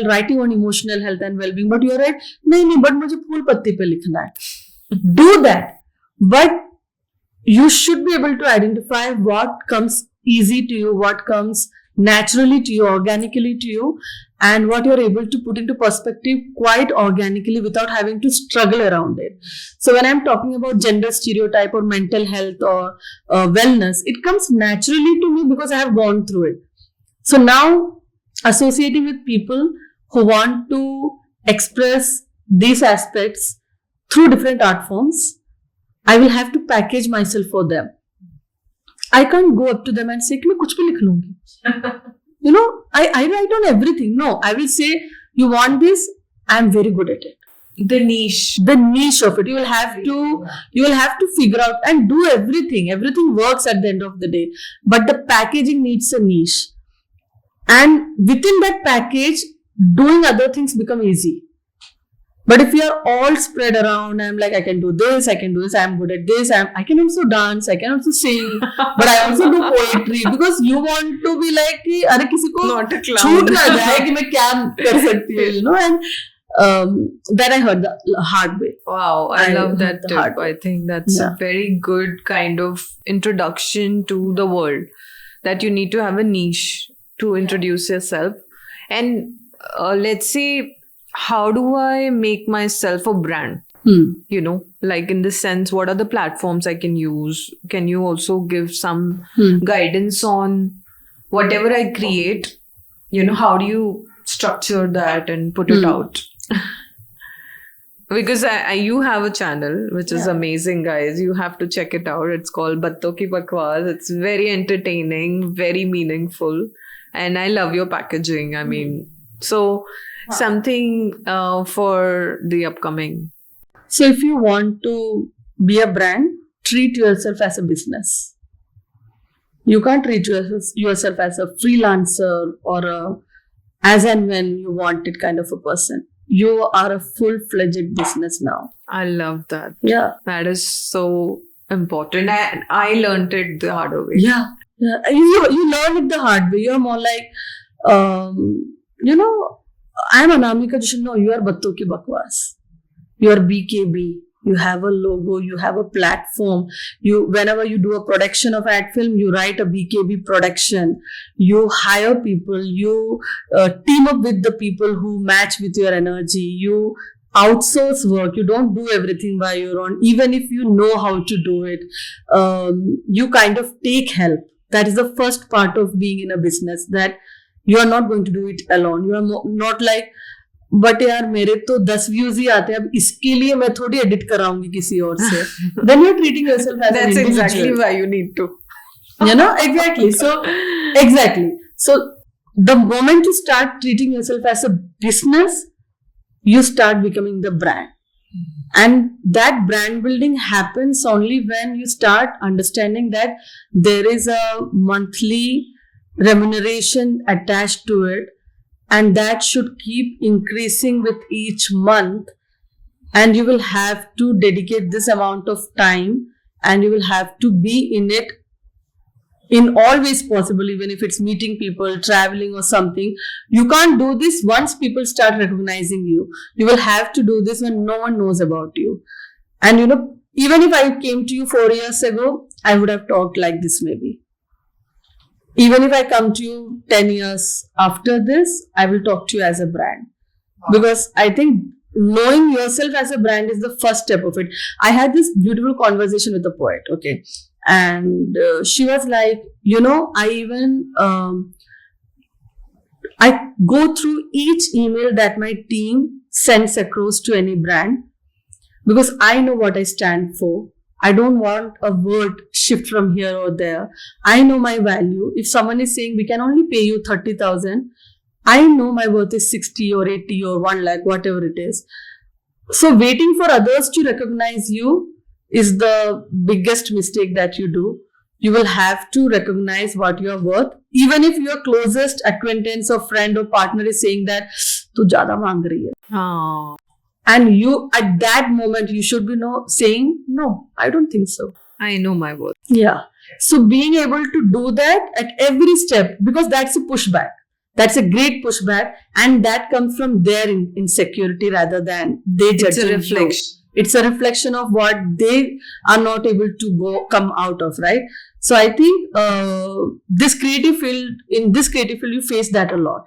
writing on emotional health and well-being, but you're right, nahi, but mujhe phool patti pe likhna hai. Do that. But you should be able to identify what comes easy to you, what comes naturally to you, organically to you, and what you're able to put into perspective quite organically without having to struggle around it. So when I'm talking about gender stereotype or mental health or wellness, it comes naturally to me because I have gone through it. So now associating with people who want to express these aspects through different art forms, I will have to package myself for them. I can't go up to them and say कि मैं कुछ भी लिख लूंगी. I write on everything. No, I will say, you want this, I'm very good at it. The niche Of it. You will have to figure out and do everything. Everything works at the end of the day. But the packaging needs a niche. And within that package, doing other things become easy. But if we are all spread around, I'm like, I can do this, I'm good at this, I can also dance, I can also sing, but I also do poetry, because you want to be like, अरे किसी को not a clown. छूट ना जाए कि मैं क्या कर सकती हूँ, and that I heard the hard way. Wow, I love that tip. I think that's Yeah. a very good kind of introduction to the world, that you need to have a niche to introduce yourself. And let's say, how do I make myself a brand? Like in the sense, what are the platforms I can use? Can you also give some guidance on whatever I create? How do you structure that and put it out? Because you have a channel, which is amazing, guys. You have to check it out. It's called Batton Ki Bakwas. It's very entertaining, very meaningful. And I love your packaging. I mean, so something for the upcoming. So if you want to be a brand, treat yourself as a business. You can't treat yourself as a freelancer or as and when you want it kind of a person. You are a full-fledged business now. I love that. Yeah. That is so important. I learned it the hard way. Yeah. You learn it the hard way. You're more like, I'm Anamika Joshi. No, you are Batton Ki Bakwas. You are BKB. You have a logo. You have a platform. Whenever you do a production of ad film, you write a BKB production. You hire people. You team up with the people who match with your energy. You outsource work. You don't do everything by your own. Even if you know how to do it, you kind of take help. That is the first part of being in a business, that you are not going to do it alone. You are not like, but यार मेरे तो 10 views ही आते हैं, अब इसके लिए मैं थोड़ी edit कराऊंगी किसी और से. Then you're treating yourself as That's an individual. exactly why you need to. Exactly. So the moment you start treating yourself as a business, you start becoming the brand. And that brand building happens only when you start understanding that there is a monthly remuneration attached to it, and that should keep increasing with each month, and you will have to dedicate this amount of time, and you will have to be in it in all ways possible, even if it's meeting people, traveling or something. You can't do this once people start recognizing you. You will have to do this when no one knows about you. And even if I came to you 4 years ago, I would have talked like this maybe. Even if I come to you 10 years after this, I will talk to you as a brand. Because I think knowing yourself as a brand is the first step of it. I had this beautiful conversation with a poet, okay? And she was like, I go through each email that my team sends across to any brand because I know what I stand for. I don't want a word shift from here or there. I know my value. If someone is saying we can only pay you 30,000, I know my worth is 60 or 80 or 1 lakh, whatever it is. So waiting for others to recognize you is the biggest mistake that you do. You will have to recognize what you are worth. Even if your closest acquaintance or friend or partner is saying that, "Tu zyada mang rahi hai." Oh. And you, at that moment, you should be saying, "No, I don't think so." I know my worth. Yeah. So being able to do that at every step, because that's a pushback. That's a great pushback. And that comes from their insecurity rather than they judging you. It's a reflection. It's a reflection of what they are not able to come out of, right? So I think in this creative field, you face that a lot.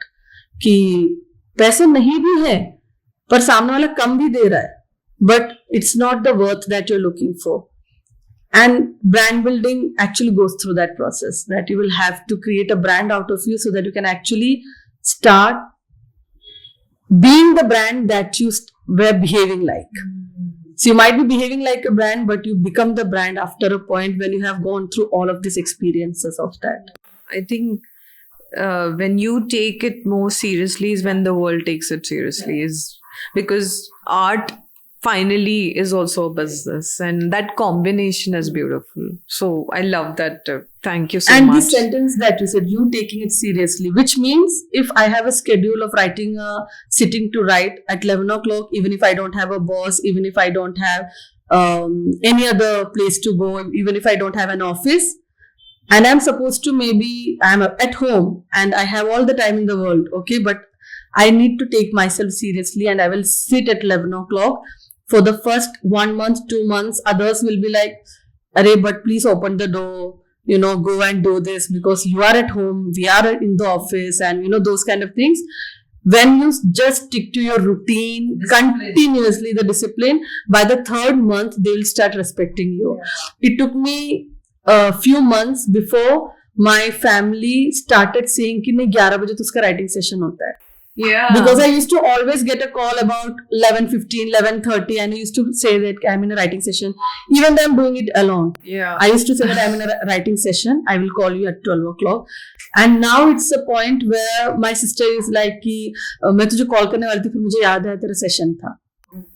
कि पैसे नहीं भी है, पर सामने वाला कम भी दे रहा है, but it's not the worth that you're looking for. And brand building actually goes through that process, that you will have to create a brand out of you so that you can actually start being the brand that you were behaving like. So you might be behaving like a brand, but you become the brand after a point when you have gone through all of these experiences of that. I think when you take it more seriously is when the world takes it seriously. Is because art finally is also a business, and that combination is beautiful. So I love that. Thank you so much. And this sentence that you said, you taking it seriously, which means if I have a schedule of sitting to write at 11 o'clock, even if I don't have a boss, even if I don't have any other place to go, even if I don't have an office, and I'm supposed to I'm at home and I have all the time in the world, okay, but I need to take myself seriously and I will sit at 11 o'clock for the first 1 month, 2 months. Others will be like, "Arey, but please open the door, go and do this because you are at home, we are in the office," and those kind of things. When you just stick to your routine, continuously, the discipline, by the 3rd month, they will start respecting you. Yeah. It took me a few months before my family started saying कि नहीं 11 बजे तो उसका writing session होता है. Yeah. Because I used to always get a call about 11:15, 11:30, and I used to say that I'm in a writing session, even though I'm doing it alone. Yeah. I used to say that I'm in a writing session. I will call you at 12 o'clock. And now it's a point where my sister is like कि मैं तुझे call करने वाली थी फिर मुझे याद आया तेरा session था.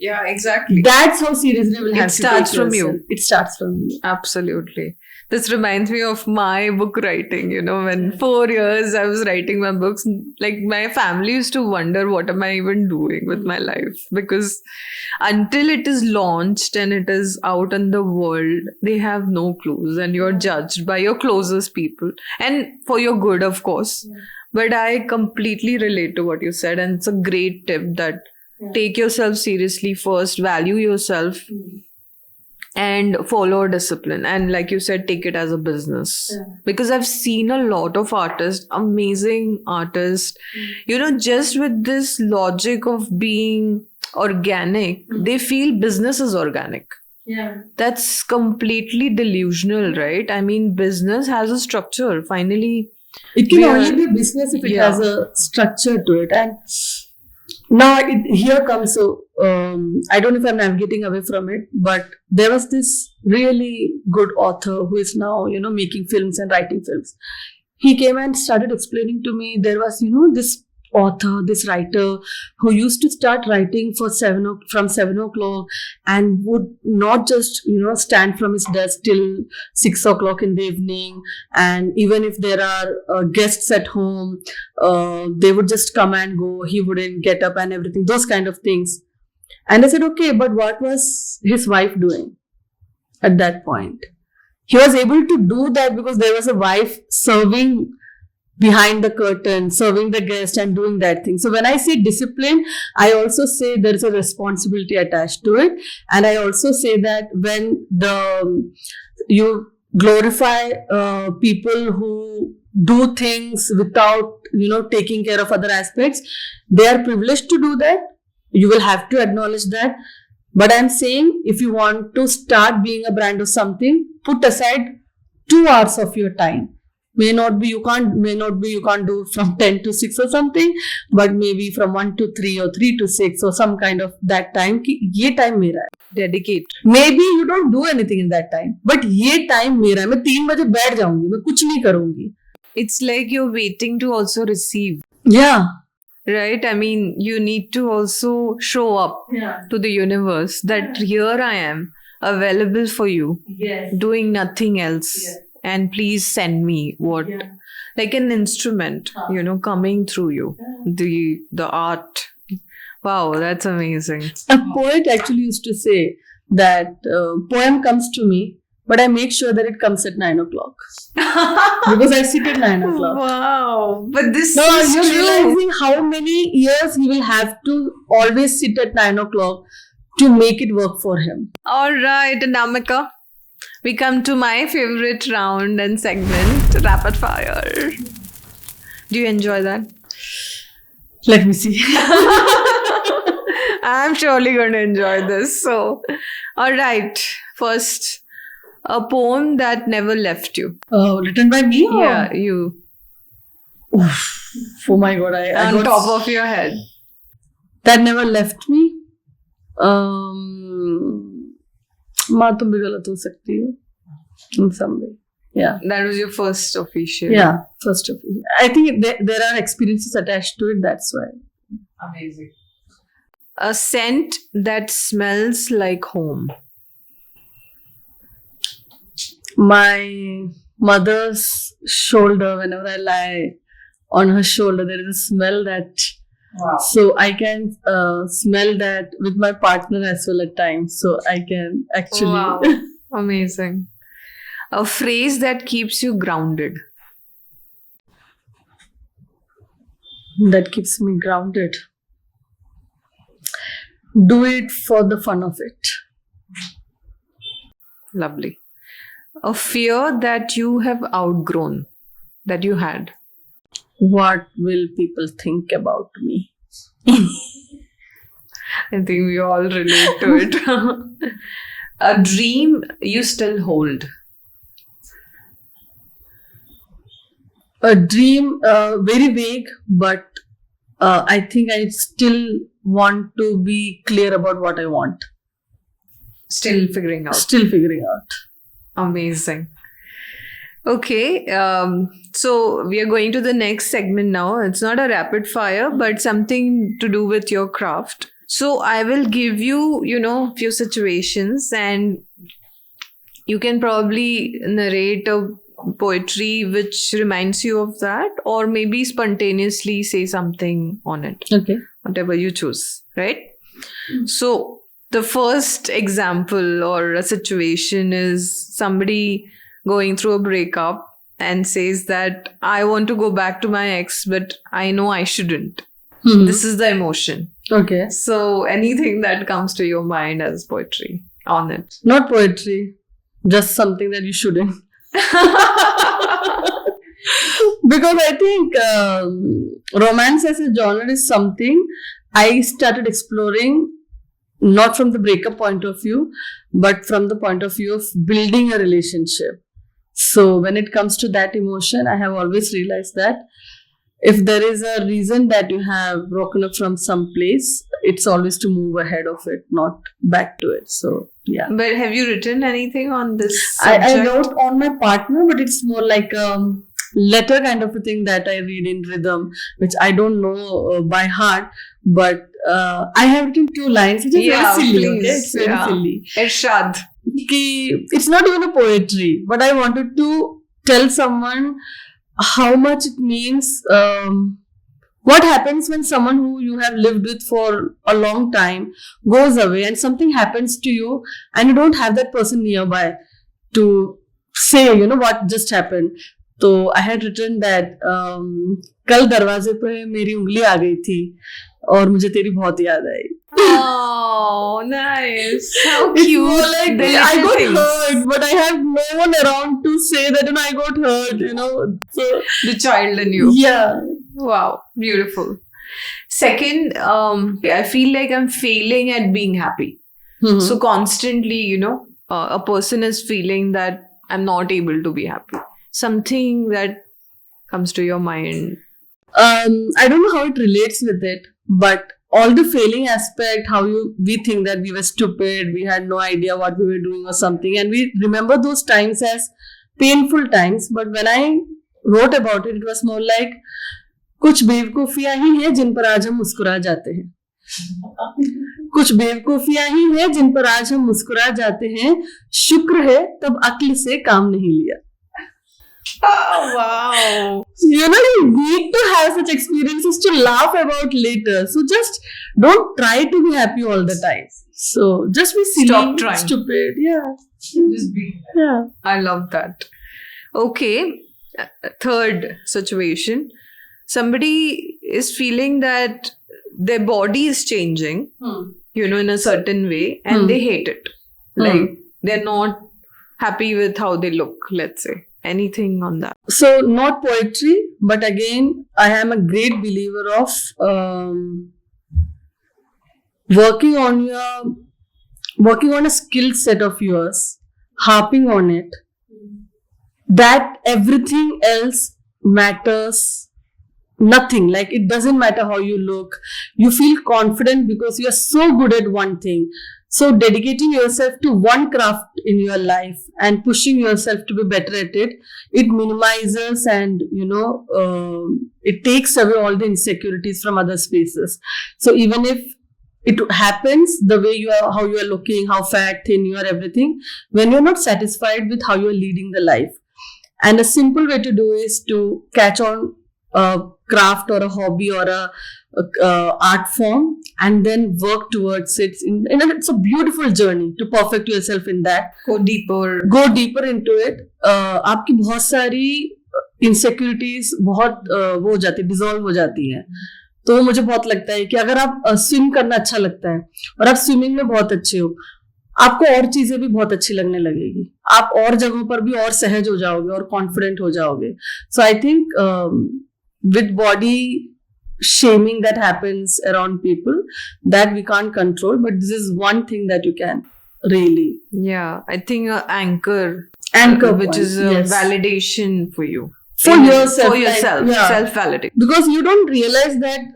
Yeah, exactly. That's how seriously we'll have to take starts from you. It starts from you. Absolutely. This reminds me of my book writing, when 4 years I was writing my books, like my family used to wonder what am I even doing with my life, because until it is launched and it is out in the world, they have no clues and you're judged by your closest people, and for your good, of course. Yeah. But I completely relate to what you said, and it's a great tip that take yourself seriously first, value yourself, and follow discipline. And like you said, take it as a business. Because I've seen a lot of artists, amazing artists, just with this logic of being organic, they feel business is organic. Yeah. That's completely delusional, right? I mean, business has a structure. Finally, it can only be business if it has a structure to it. And now here comes, so I don't know if I'm navigating away from it, but there was this really good author who is now, making films and writing films. He came and started explaining to me there was, this author, this writer who used to start writing from 7 o'clock and would not just stand from his desk till 6 o'clock in the evening. And even if there are guests at home, they would just come and go. He wouldn't get up and everything. Those kind of things. And I said, okay, but what was his wife doing at that point? He was able to do that because there was a wife serving behind the curtain, serving the guest and doing that thing. So when I say discipline, I also say there is a responsibility attached to it. And I also say that when you glorify people who do things without, taking care of other aspects, they are privileged to do that. You will have to acknowledge that. But I'm saying if you want to start being a brand or something, put aside 2 hours of your time. May not be you can't do from 10 to 6 or something, but maybe from 1 to 3 or 3 to 6 or some kind of that time. कि ये time मेरा है. Dedicate. Maybe you don't do anything in that time, but ये time मेरा है. मैं 3 बजे बैठ जाऊंगी, मैं कुछ नहीं करूंगी. It's like you're waiting to also receive. Yeah. Right? I mean, you need to also show up to the universe that here I am, available for you, doing nothing else. And please send me what, like an instrument, coming through you, the art. Wow, that's amazing. A poet actually used to say that poem comes to me, but I make sure that it comes at 9 o'clock. Because I sit at 9 o'clock. Wow. But this No, is you're true. realizing how many years he will have to always sit at 9 o'clock to make it work for him. All right, Anamika. We come to my favorite round and segment, rapid fire. Do you enjoy that? Let me see. I'm surely going to enjoy this. So, all right. First, a poem that never left you. Written by me? Or? Yeah, you. Oof. Oh my God. I On got top of your head. That never left me. माँ तुम भी गलत हो सकती हो in some way. Yeah. That was your first official. Yeah, first of all. I think there are experiences attached to it. That's why. Amazing. A scent that smells like home. My mother's shoulder, whenever I lie on her shoulder, there is a smell that. Wow. So I can smell that with my partner as well at times. So I can actually. Wow. Amazing. A phrase that keeps you grounded. That keeps me grounded. Do it for the fun of it. Lovely. A fear that you have outgrown, that you had. What will people think about me? I think we all relate to it. A dream you still hold. A dream, very vague, but I think I still want to be clear about what I want. Still figuring out. Still figuring out. Amazing. Okay, so we are going to the next segment now. It's not a rapid fire, but something to do with your craft. So I will give you, few situations and you can probably narrate a poetry which reminds you of that, or maybe spontaneously say something on it. Okay. Whatever you choose, right? So the first example or a situation is somebody going through a breakup and says that I want to go back to my ex, but I know I shouldn't. Mm-hmm. This is the emotion. Okay. So anything that comes to your mind as poetry on it. Not poetry, just something that you shouldn't. Because I think romance as a genre is something I started exploring not from the breakup point of view, but from the point of view of building a relationship. So when it comes to that emotion, I have always realized that if there is a reason that you have broken up from some place, it's always to move ahead of it, not back to it. So yeah. But have you written anything on this I subject? wrote on my partner, but it's more like letter kind of a thing that I read in rhythm, which I don't know by heart, but I have written 2 lines, which is very silly. Okay? It's very silly. Irshad. It's not even a poetry, but I wanted to tell someone how much it means. What happens when someone who you have lived with for a long time goes away and something happens to you and you don't have that person nearby to say, what just happened. So I had written that कल दरवाजे पे मेरी उंगली आ गई थी और मुझे तेरी बहुत याद आई. Oh, nice. How It's cute. more like The I little got things. hurt, but I have no one around to say that I got hurt. So The child in you. yeah. Wow, beautiful. Second, I feel like I'm failing at being happy. Mhm. So constantly, a person is feeling that I'm not able to be happy. Something that comes to your mind. I don't know how it relates with it, but all the failing aspect, how we think that we were stupid, we had no idea what we were doing or something, and we remember those times as painful times. But when I wrote about it, it was more like कुछ बेवकूफियां ही हैं जिन पर आज हम मुस्कुरा जाते हैं. कुछ बेवकूफियां ही हैं जिन पर आज हम मुस्कुरा जाते हैं. शुक्र है तब अक्ल से काम नहीं लिया. Oh, wow. You need to have such experiences to laugh about later. So just don't try to be happy all the time. So just be silly, Stop trying. stupid. Yeah. Just be. Yeah. I love that. Okay. Third situation. Somebody is feeling that their body is changing, in a certain way, and they hate it. Like they're not happy with how they look, let's say. Anything on that? So not poetry, but again, I am a great believer of working on a skill set of yours, harping on it, that everything else matters nothing. Like it doesn't matter how you look. You feel confident because you are so good at one thing. So dedicating yourself to one craft in your life and pushing yourself to be better at it, it minimizes and, it takes away all the insecurities from other spaces. So even if it happens the way how you are looking, how fat, thin you are, everything, when you're not satisfied with how you are leading the life. And a simple way to do is to catch on a craft or a hobby or a art form and then work towards it. It's a beautiful journey to perfect yourself in that. Go deeper into it. आपकी बहुत सारी insecurities बहुत वो हो जाती, dissolve हो जाती हैं. तो मुझे बहुत लगता है कि अगर आप स्विम करना अच्छा लगता है और आप स्विमिंग में बहुत अच्छे हो, आपको और चीजें भी बहुत अच्छी लगने लगेगी. आप और जगहों पर भी और सहज हो जाओगे और कॉन्फिडेंट हो जाओगे. So I think with body shaming that happens around people, that we can't control, but this is one thing that you can really. Yeah, I think anchor which point, is a yes. validation for you. For yourself. For yourself. Yeah. Self-validate. Because you don't realize that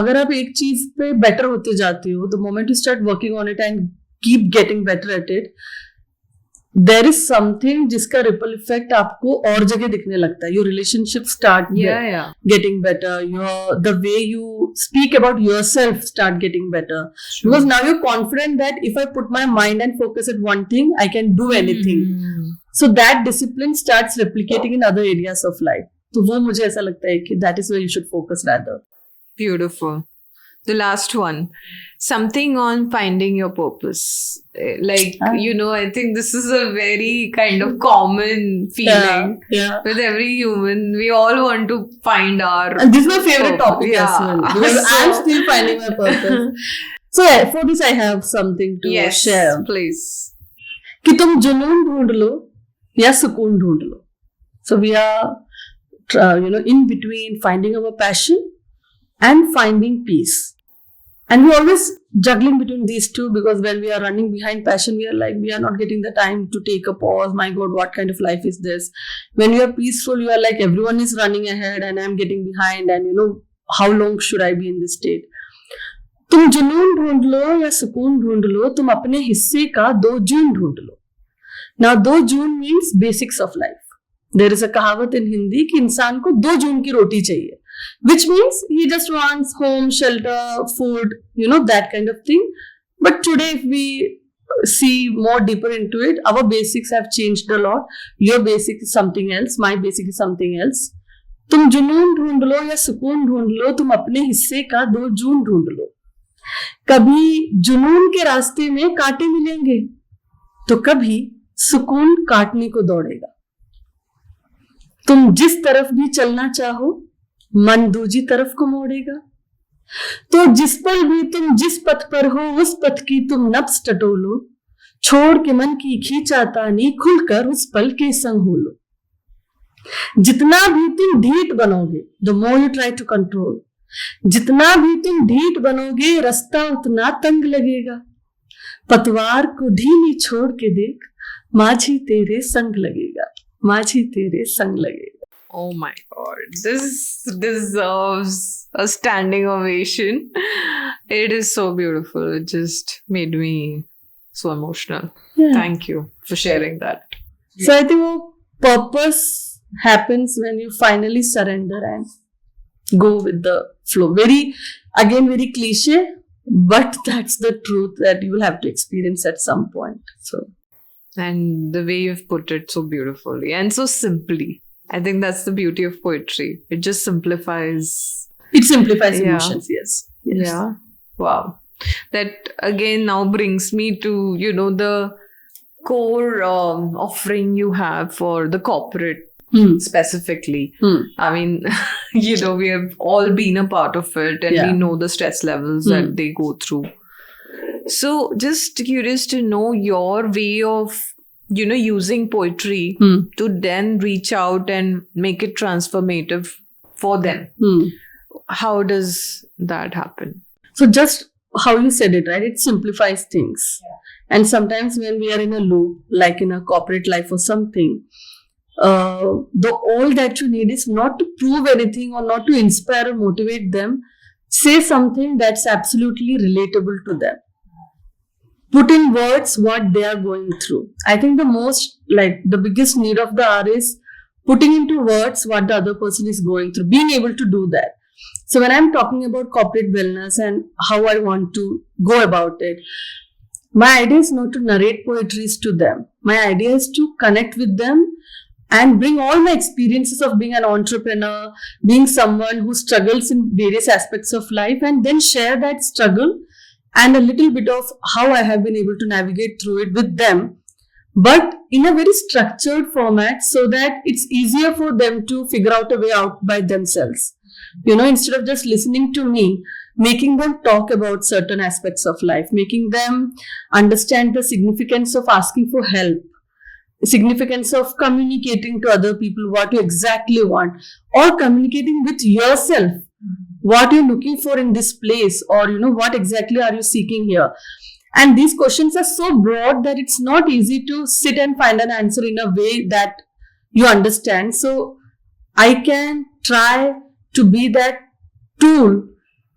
अगर आप एक चीज पे better होते जाते हो, the moment you start working on it and keep getting better at it, there is something जिसका ripple effect आपको और जगह दिखने लगता है. Your relationships start getting better. The way you speak about yourself start getting better. True. Because now you're confident that if I put my mind and focus at one thing, I can do anything. So that discipline starts replicating in other areas of life. तो वो मुझे ऐसा लगता है कि that is where you should focus rather. Beautiful. The last one, something on finding your purpose. Like, I think this is a very kind of common feeling with every human. We all want to find our And this is my favorite purpose. topic as well. Because I'm still finding my purpose. So for this I have something to share. Yes, please. कि तुम जुनून ढूंढ लो या सुकून ढूंढ लो. So we are, in between finding our passion and finding peace. And we're always juggling between these two, because when we are running behind passion, we are like, we are not getting the time to take a pause. My God, what kind of life is this? When you are peaceful, you are like, everyone is running ahead and I'm getting behind, and how long should I be in this state? तुम जुनून ढूंढ लो या सुकून ढूंढ लो, तुम अपने हिस्से का 2 जून ढूंढ लो. Now 2 June means basics of life. There is a कहावत in Hindi कि इंसान को 2 जून की रोटी चाहिए, which means he just wants home, shelter, food, that kind of thing. But today, if we see more deeper into it, our basics have changed a lot. Your basic is something else, my basic is something else. तुम जुनून ढूंढ लो या सुकून ढूंढ लो, तुम अपने हिस्से का 2 जून ढूंढ लो. कभी जुनून के रास्ते में कांटे मिलेंगे तो कभी सुकून काटने को दौड़ेगा. तुम जिस तरफ भी चलना चाहो, मन दूजी तरफ को मोड़ेगा. तो जिस पल भी तुम जिस पथ पर हो, उस पथ की तुम नब्ज टटोलो. छोड़ के मन की खींचातानी, खुलकर उस पल के संग हो लो. जितना भी तुम ढीठ बनोगे, the more you try to control, जितना भी तुम ढीठ बनोगे, रास्ता उतना तंग लगेगा. पतवार को ढीली छोड़ के देख, माझी तेरे संग लगेगा, माझी तेरे संग लगेगा. Oh my God, this deserves a standing ovation. It is so beautiful. It just made me so emotional. Yeah. Thank you for sharing that. So I think purpose happens when you finally surrender and go with the flow. Very cliche, but that's the truth that you will have to experience at some point. So, and the way you've put it so beautifully and so simply. I think that's the beauty of poetry. It just simplifies. It simplifies Yeah. emotions, yes. Yeah. Wow. That again now brings me to, the core offering you have for the corporate specifically. I mean, we have all been a part of it and Yeah. we know the stress levels that they go through. So just curious to know your way of, using poetry to then reach out and make it transformative for them. How does that happen? So just how you said it, right? It simplifies things. And sometimes when we are in a loop, like in a corporate life or something, all that you need is not to prove anything or not to inspire or motivate them. Say something that's absolutely relatable to them. Put in words what they are going through. I think the biggest need of the hour is putting into words what the other person is going through, being able to do that. So when I'm talking about corporate wellness and how I want to go about it, my idea is not to narrate poetries to them. My idea is to connect with them and bring all my experiences of being an entrepreneur, being someone who struggles in various aspects of life, and then share that struggle and a little bit of how I have been able to navigate through it with them, but in a very structured format so that it's easier for them to figure out a way out by themselves. Instead of just listening to me, making them talk about certain aspects of life, making them understand the significance of asking for help, significance of communicating to other people what you exactly want, or communicating with yourself what you're looking for in this place, or what exactly are you seeking here. And these questions are so broad that it's not easy to sit and find an answer in a way that you understand. So I can try to be that tool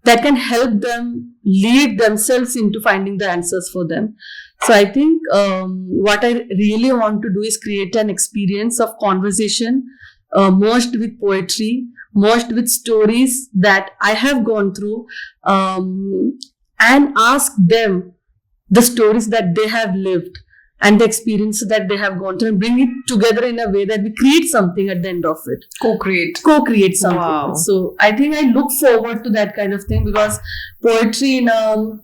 that can help them lead themselves into finding the answers for them. So I think what I really want to do is create an experience of conversation merged with poetry, merged with stories that I have gone through, and ask them the stories that they have lived and the experiences that they have gone through, and bring it together in a way that we create something at the end of it. Co-create something. Wow. So I think I look forward to that kind of thing, because poetry in a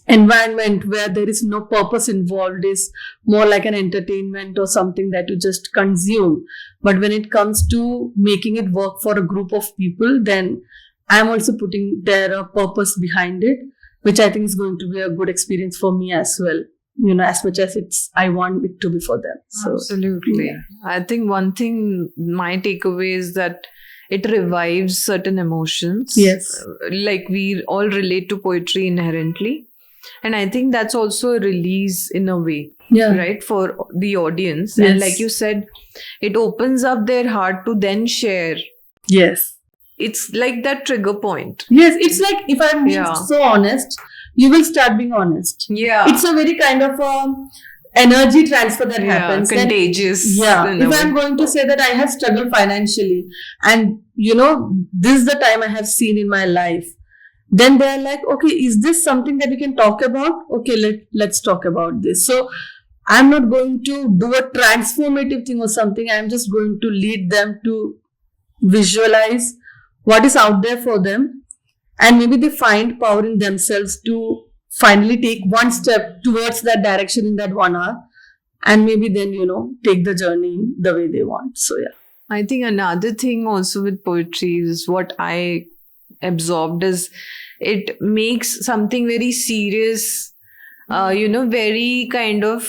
environment where there is no purpose involved is more like an entertainment or something that you just consume. But when it comes to making it work for a group of people, then I'm also putting there a purpose behind it, which I think is going to be a good experience for me as well. As much as I want it to be for them. So, absolutely. Yeah. I think one thing, my takeaway is that it revives certain emotions. Yes. Like we all relate to poetry inherently. And I think that's also a release in a way, right, for the audience. Yes. And like you said, it opens up their heart to then share. Yes. It's like that trigger point. Yes, it's like if I'm being so honest, you will start being honest. Yeah. It's a very kind of energy transfer that happens. That- contagious. yeah. in a If way. I'm going to say that I have struggled financially, and this is the time I have seen in my life, then they're like, okay, is this something that we can talk about? Okay, let's talk about this. So I'm not going to do a transformative thing or something. I'm just going to lead them to visualize what is out there for them, and maybe they find power in themselves to finally take one step towards that direction in that 1 hour, and maybe then take the journey the way they want. So yeah. I think another thing also with poetry is what I absorbed is it makes something very serious, very kind of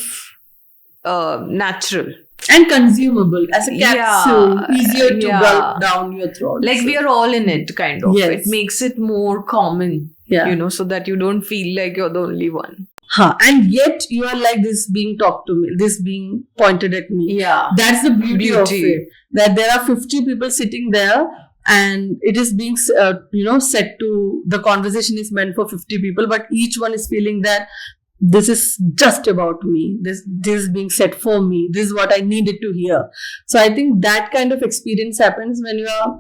natural. And consumable as a capsule, Yeah, easier to yeah. gulp down your throat. Like we are all in it, kind of. Yes. It makes it more common, yeah. so that you don't feel like you're the only one. And yet you are like, this being talked to me, this being pointed at me. Yeah. That's the beauty of Beauty. it. That there are 50 people sitting there, and it is being set to, the conversation is meant for 50 people, but each one is feeling that this is just about me. This is being said for me. This is what I needed to hear. So I think that kind of experience happens when you are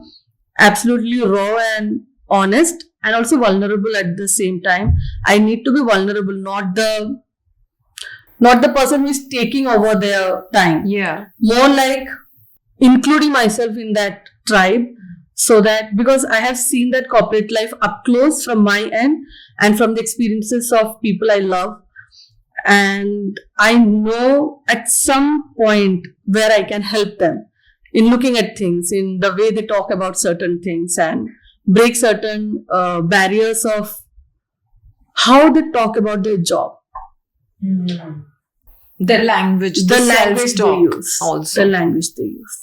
absolutely raw and honest, and also vulnerable at the same time. I need to be vulnerable, not the person who is taking over their time. Yeah. More like including myself in that tribe, so that, because I have seen that corporate life up close from my end and from the experiences of people I love, and I know at some point where I can help them in looking at things, in the way they talk about certain things, and break certain barriers of how they talk about their job. The language, The language they self-talk use. also. The language they use.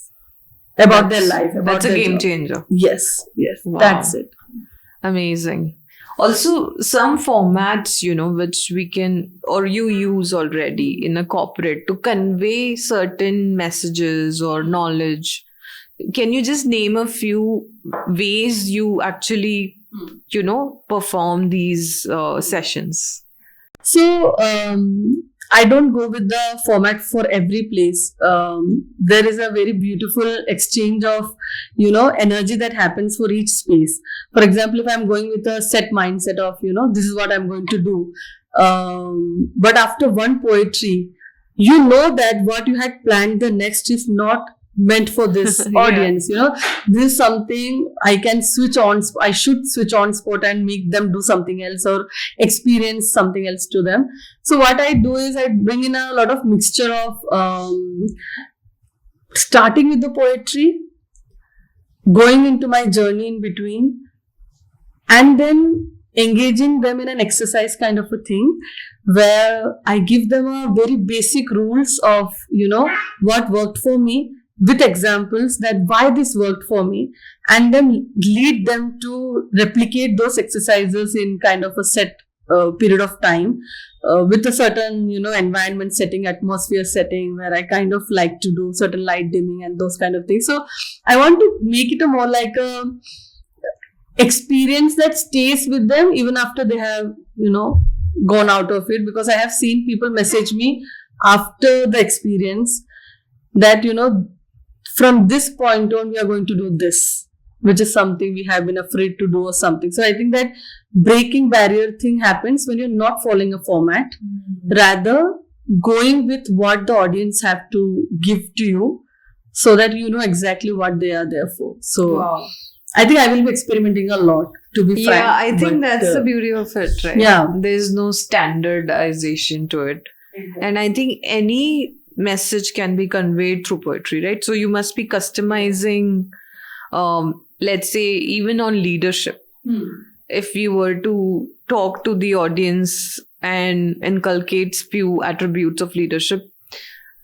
About their life. About That's a their game job. changer. Yes. Wow. That's it. Amazing. Also, some formats, which we can, or you use already in a corporate to convey certain messages or knowledge. Can you just name a few ways you actually, perform these sessions? So, I don't go with the format for every place. There is a very beautiful exchange of, energy that happens for each space. For example, if I'm going with a set mindset of, this is what I'm going to do. But after one poetry, that what you had planned the next is not meant for this Yeah. audience. This is something I can switch on. I should switch on spot and make them do something else or experience something else to them. So what I do is I bring in a lot of mixture of starting with the poetry, going into my journey in between, and then engaging them in an exercise kind of a thing where I give them a very basic rules of, what worked for me, with examples that why this worked for me, and then lead them to replicate those exercises in kind of a set period of time with a certain environment setting, atmosphere setting, where I kind of like to do certain light dimming and those kind of things. So I want to make it a more like a experience that stays with them even after they have gone out of it, because I have seen people message me after the experience that from this point on we are going to do this, which is something we have been afraid to do or something. So I think that breaking barrier thing happens when you're not following a format, rather going with what the audience have to give to you, so that you know exactly what they are there for. So Wow. I think I will be experimenting a lot, to be frank. Yeah, I think but, that's the beauty of it, right? Yeah. There's no standardization to it. And I think any message can be conveyed through poetry, right? So you must be customizing, let's say, even on leadership. If you were to talk to the audience and inculcate few attributes of leadership,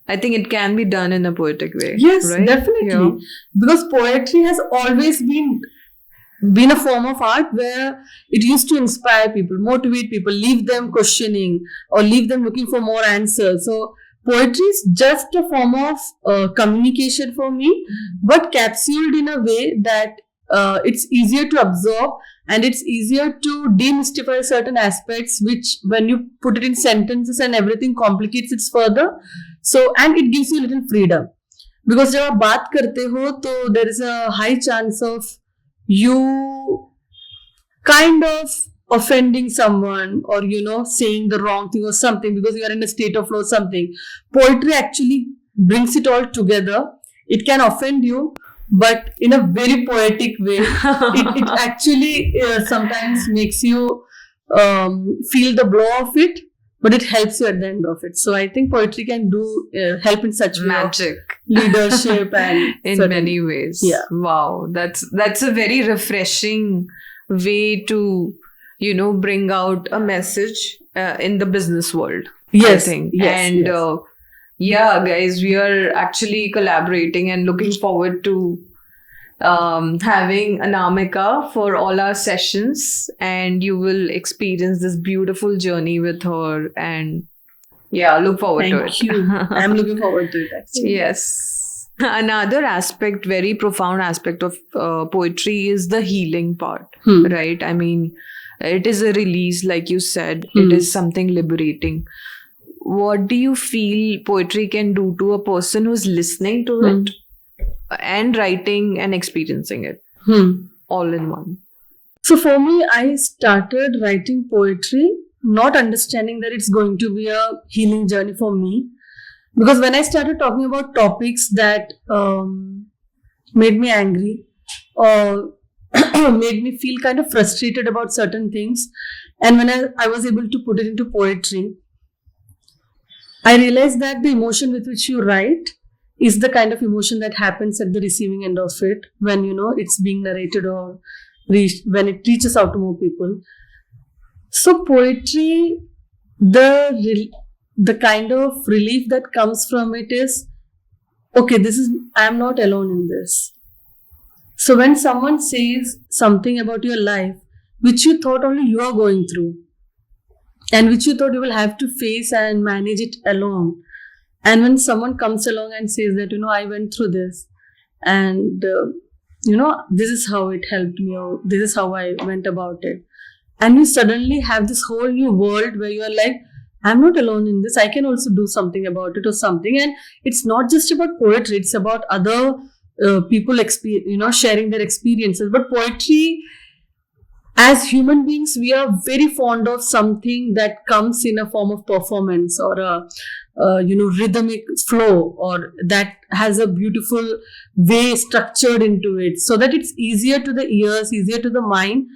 I think it can be done in a poetic way. Yes, right? definitely. Yeah. Because poetry has always been a form of art where it used to inspire people, motivate people, leave them questioning or leave them looking for more answers. So poetry is just a form of communication for me, but capsuled in a way that it's easier to absorb, and it's easier to demystify certain aspects, which when you put it in sentences and everything complicates it further. So, and it gives you a little freedom. Because जब आप बात करते हो तो there is a high chance of you kind of offending someone, or saying the wrong thing or something, because you are in a state of flow or something. Poetry actually brings it all together. It can offend you, but in a very poetic way. It actually sometimes makes you feel the blow of it, but it helps you at the end of it. So I think poetry can do help in such way of Magic. leadership and In certain- many ways. Yeah. Wow. That's a very refreshing way to, bring out a message in the business world. Yes, I think. yes, And yes. yeah, guys, we are actually collaborating and looking forward to having Anamika for all our sessions, and you will experience this beautiful journey with her. And yeah, look forward to it. Thank you. I'm looking forward to it actually. Yes. Another aspect, very profound aspect of poetry is the healing part, right? I mean, it is a release, like you said, it is something liberating. What do you feel poetry can do to a person who's listening to it and writing and experiencing it all in one? So for me, I started writing poetry not understanding that it's going to be a healing journey for me. Because when I started talking about topics that made me angry or made me feel kind of frustrated about certain things, and when I was able to put it into poetry, I realized that the emotion with which you write is the kind of emotion that happens at the receiving end of it when it's being narrated or when it reaches out to more people. So poetry, the kind of relief that comes from it is, okay, I'm not alone in this. So when someone says something about your life which you thought only you are going through, and which you thought you will have to face and manage it alone, and when someone comes along and says that I went through this, and this is how it helped me, or this is how I went about it, and you suddenly have this whole new world where you are like, I'm not alone in this, I can also do something about it or something. And it's not just about poetry, it's about other people sharing their experiences. But poetry, as human beings, we are very fond of something that comes in a form of performance or a rhythmic flow, or that has a beautiful way structured into it, so that it's easier to the ears, easier to the mind.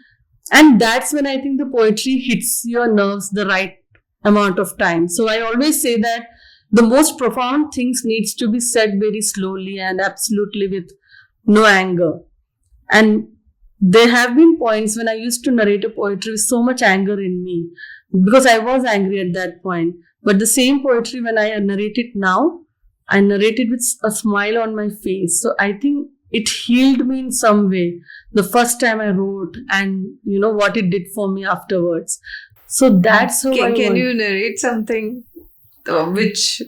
And that's when I think the poetry hits your nerves the right amount of time. So I always say that the most profound things needs to be said very slowly and absolutely with no anger. And there have been points when I used to narrate a poetry with so much anger in me, because I was angry at that point. But the same poetry, when I narrate it now, I narrate it with a smile on my face. So I think it healed me in some way the first time I wrote, and what it did for me afterwards. So that's how Can you narrate something which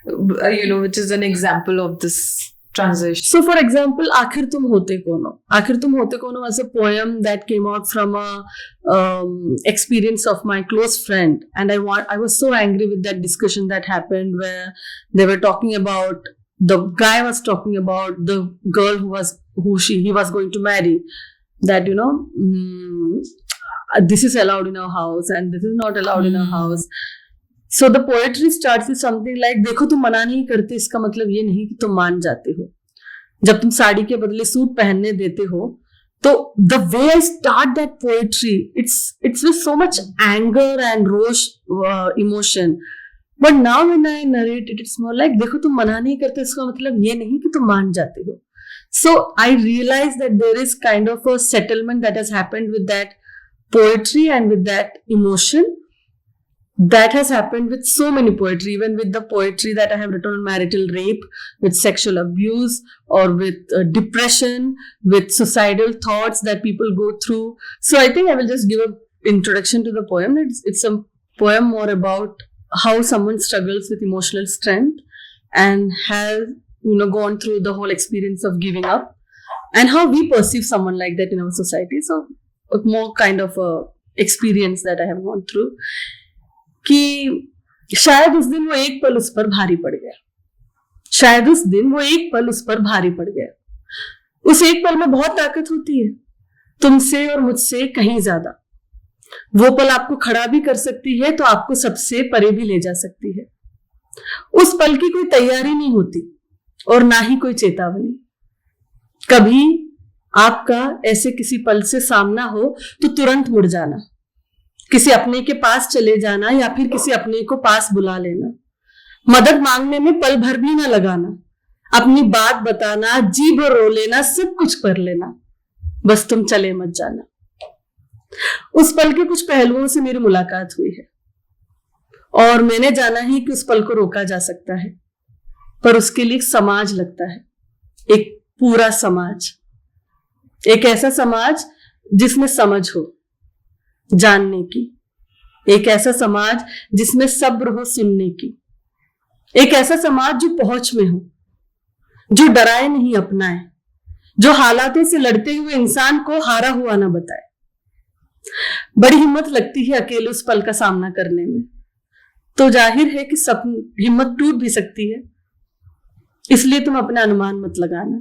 is an example of this transition? So for example, Aakhir Tum Hote Kono. Aakhir Tum Hote Kono was a poem that came out from a experience of my close friend, and I was so angry with that discussion that happened, where they were talking about, the guy was talking about the girl he was going to marry, that this is allowed in our house and this is not allowed in our house. So the poetry starts with something like, देखो तुम मना नहीं करते, इसका मतलब ये नहीं कि तुम मान जाते हो. जब तुम साड़ी के बदले सूट पहनने देते हो, तो the way I start that poetry, it's with so much anger and rosh emotion. But now when I narrate it, it's more like, देखो तुम मना नहीं करते, इसका मतलब ये नहीं कि तुम मान जाते हो. So I realized that there is kind of a settlement that has happened with that poetry and with that emotion. That has happened with so many poetry, even with the poetry that I have written on marital rape, with sexual abuse, or with depression, with suicidal thoughts that people go through. So I think I will just give an introduction to the poem. It's a poem more about how someone struggles with emotional strength and has gone through the whole experience of giving up. and how we perceive someone like that in our society. So a more kind of a experience that I have gone through कि शायद उस दिन वो एक पल उस पर भारी पड़ गया, शायद उस दिन वो एक पल उस पर भारी पड़ गया. उस एक पल में बहुत ताकत होती है, तुमसे और मुझसे कहीं ज्यादा. वो पल आपको खड़ा भी कर सकती है तो आपको सबसे परे भी ले जा सकती है. उस पल की कोई तैयारी नहीं होती और ना ही कोई चेतावनी. कभी आपका ऐसे किसी पल से सामना हो तो तुरंत मुड़ जाना, किसी अपने के पास चले जाना या फिर किसी अपने को पास बुला लेना. मदद मांगने में पल भर भी ना लगाना, अपनी बात बताना, जी भर रो लेना, सब कुछ कर लेना, बस तुम चले मत जाना. उस पल के कुछ पहलुओं से मेरी मुलाकात हुई है और मैंने जाना है कि उस पल को रोका जा सकता है, पर उसके लिए एक समाज लगता है, एक पूरा समाज, एक ऐसा समाज जिसमें समझ हो जानने की, एक ऐसा समाज जिसमें सब्र हो सुनने की, एक ऐसा समाज जो पहुंच में हो, जो डराए नहीं अपनाए, जो हालातों से लड़ते हुए इंसान को हारा हुआ ना बताए. बड़ी हिम्मत लगती है अकेले उस पल का सामना करने में, तो जाहिर है कि सब हिम्मत टूट भी सकती है. इसलिए तुम अपना अनुमान मत लगाना,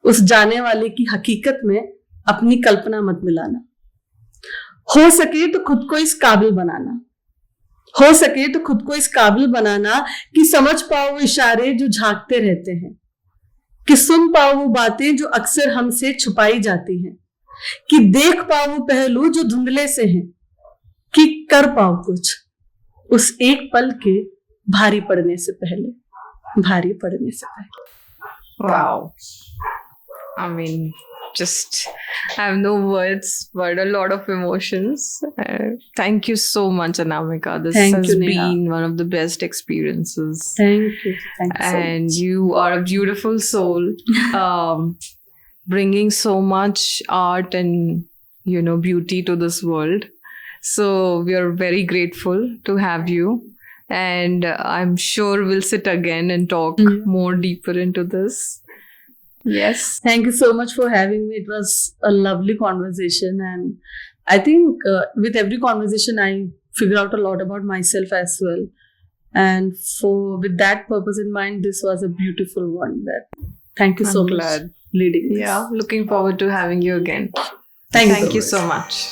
उस जाने वाले की हकीकत में अपनी कल्पना मत मिलाना. हो सके तो खुद को इस काबिल बनाना, हो सके तो खुद को इस काबिल बनाना कि समझ पाओ वो इशारे जो झांकते रहते हैं, कि सुन पाओ वो बातें जो अक्सर हमसे छुपाई जाती हैं, कि देख पाओ वो पहलू जो धुंधले से हैं, कि कर पाओ कुछ उस एक पल के भारी पड़ने से पहले, भारी पड़ने से पहले. Wow. I mean, just I have no words, but a lot of emotions. Thank you so much, Anamika. This has been one of the best experiences. Thank you. Thank you so and much. You are a beautiful soul, bringing so much art and beauty to this world. So we are very grateful to have you. And I'm sure we'll sit again and talk more deeper into this. Yes. Thank you so much for having me. It was a lovely conversation, and I think with every conversation I figure out a lot about myself as well. And with that purpose in mind, this was a beautiful one. Thank you so much. Glad. Leading this. Yeah, looking forward to having you again. Thank you so much.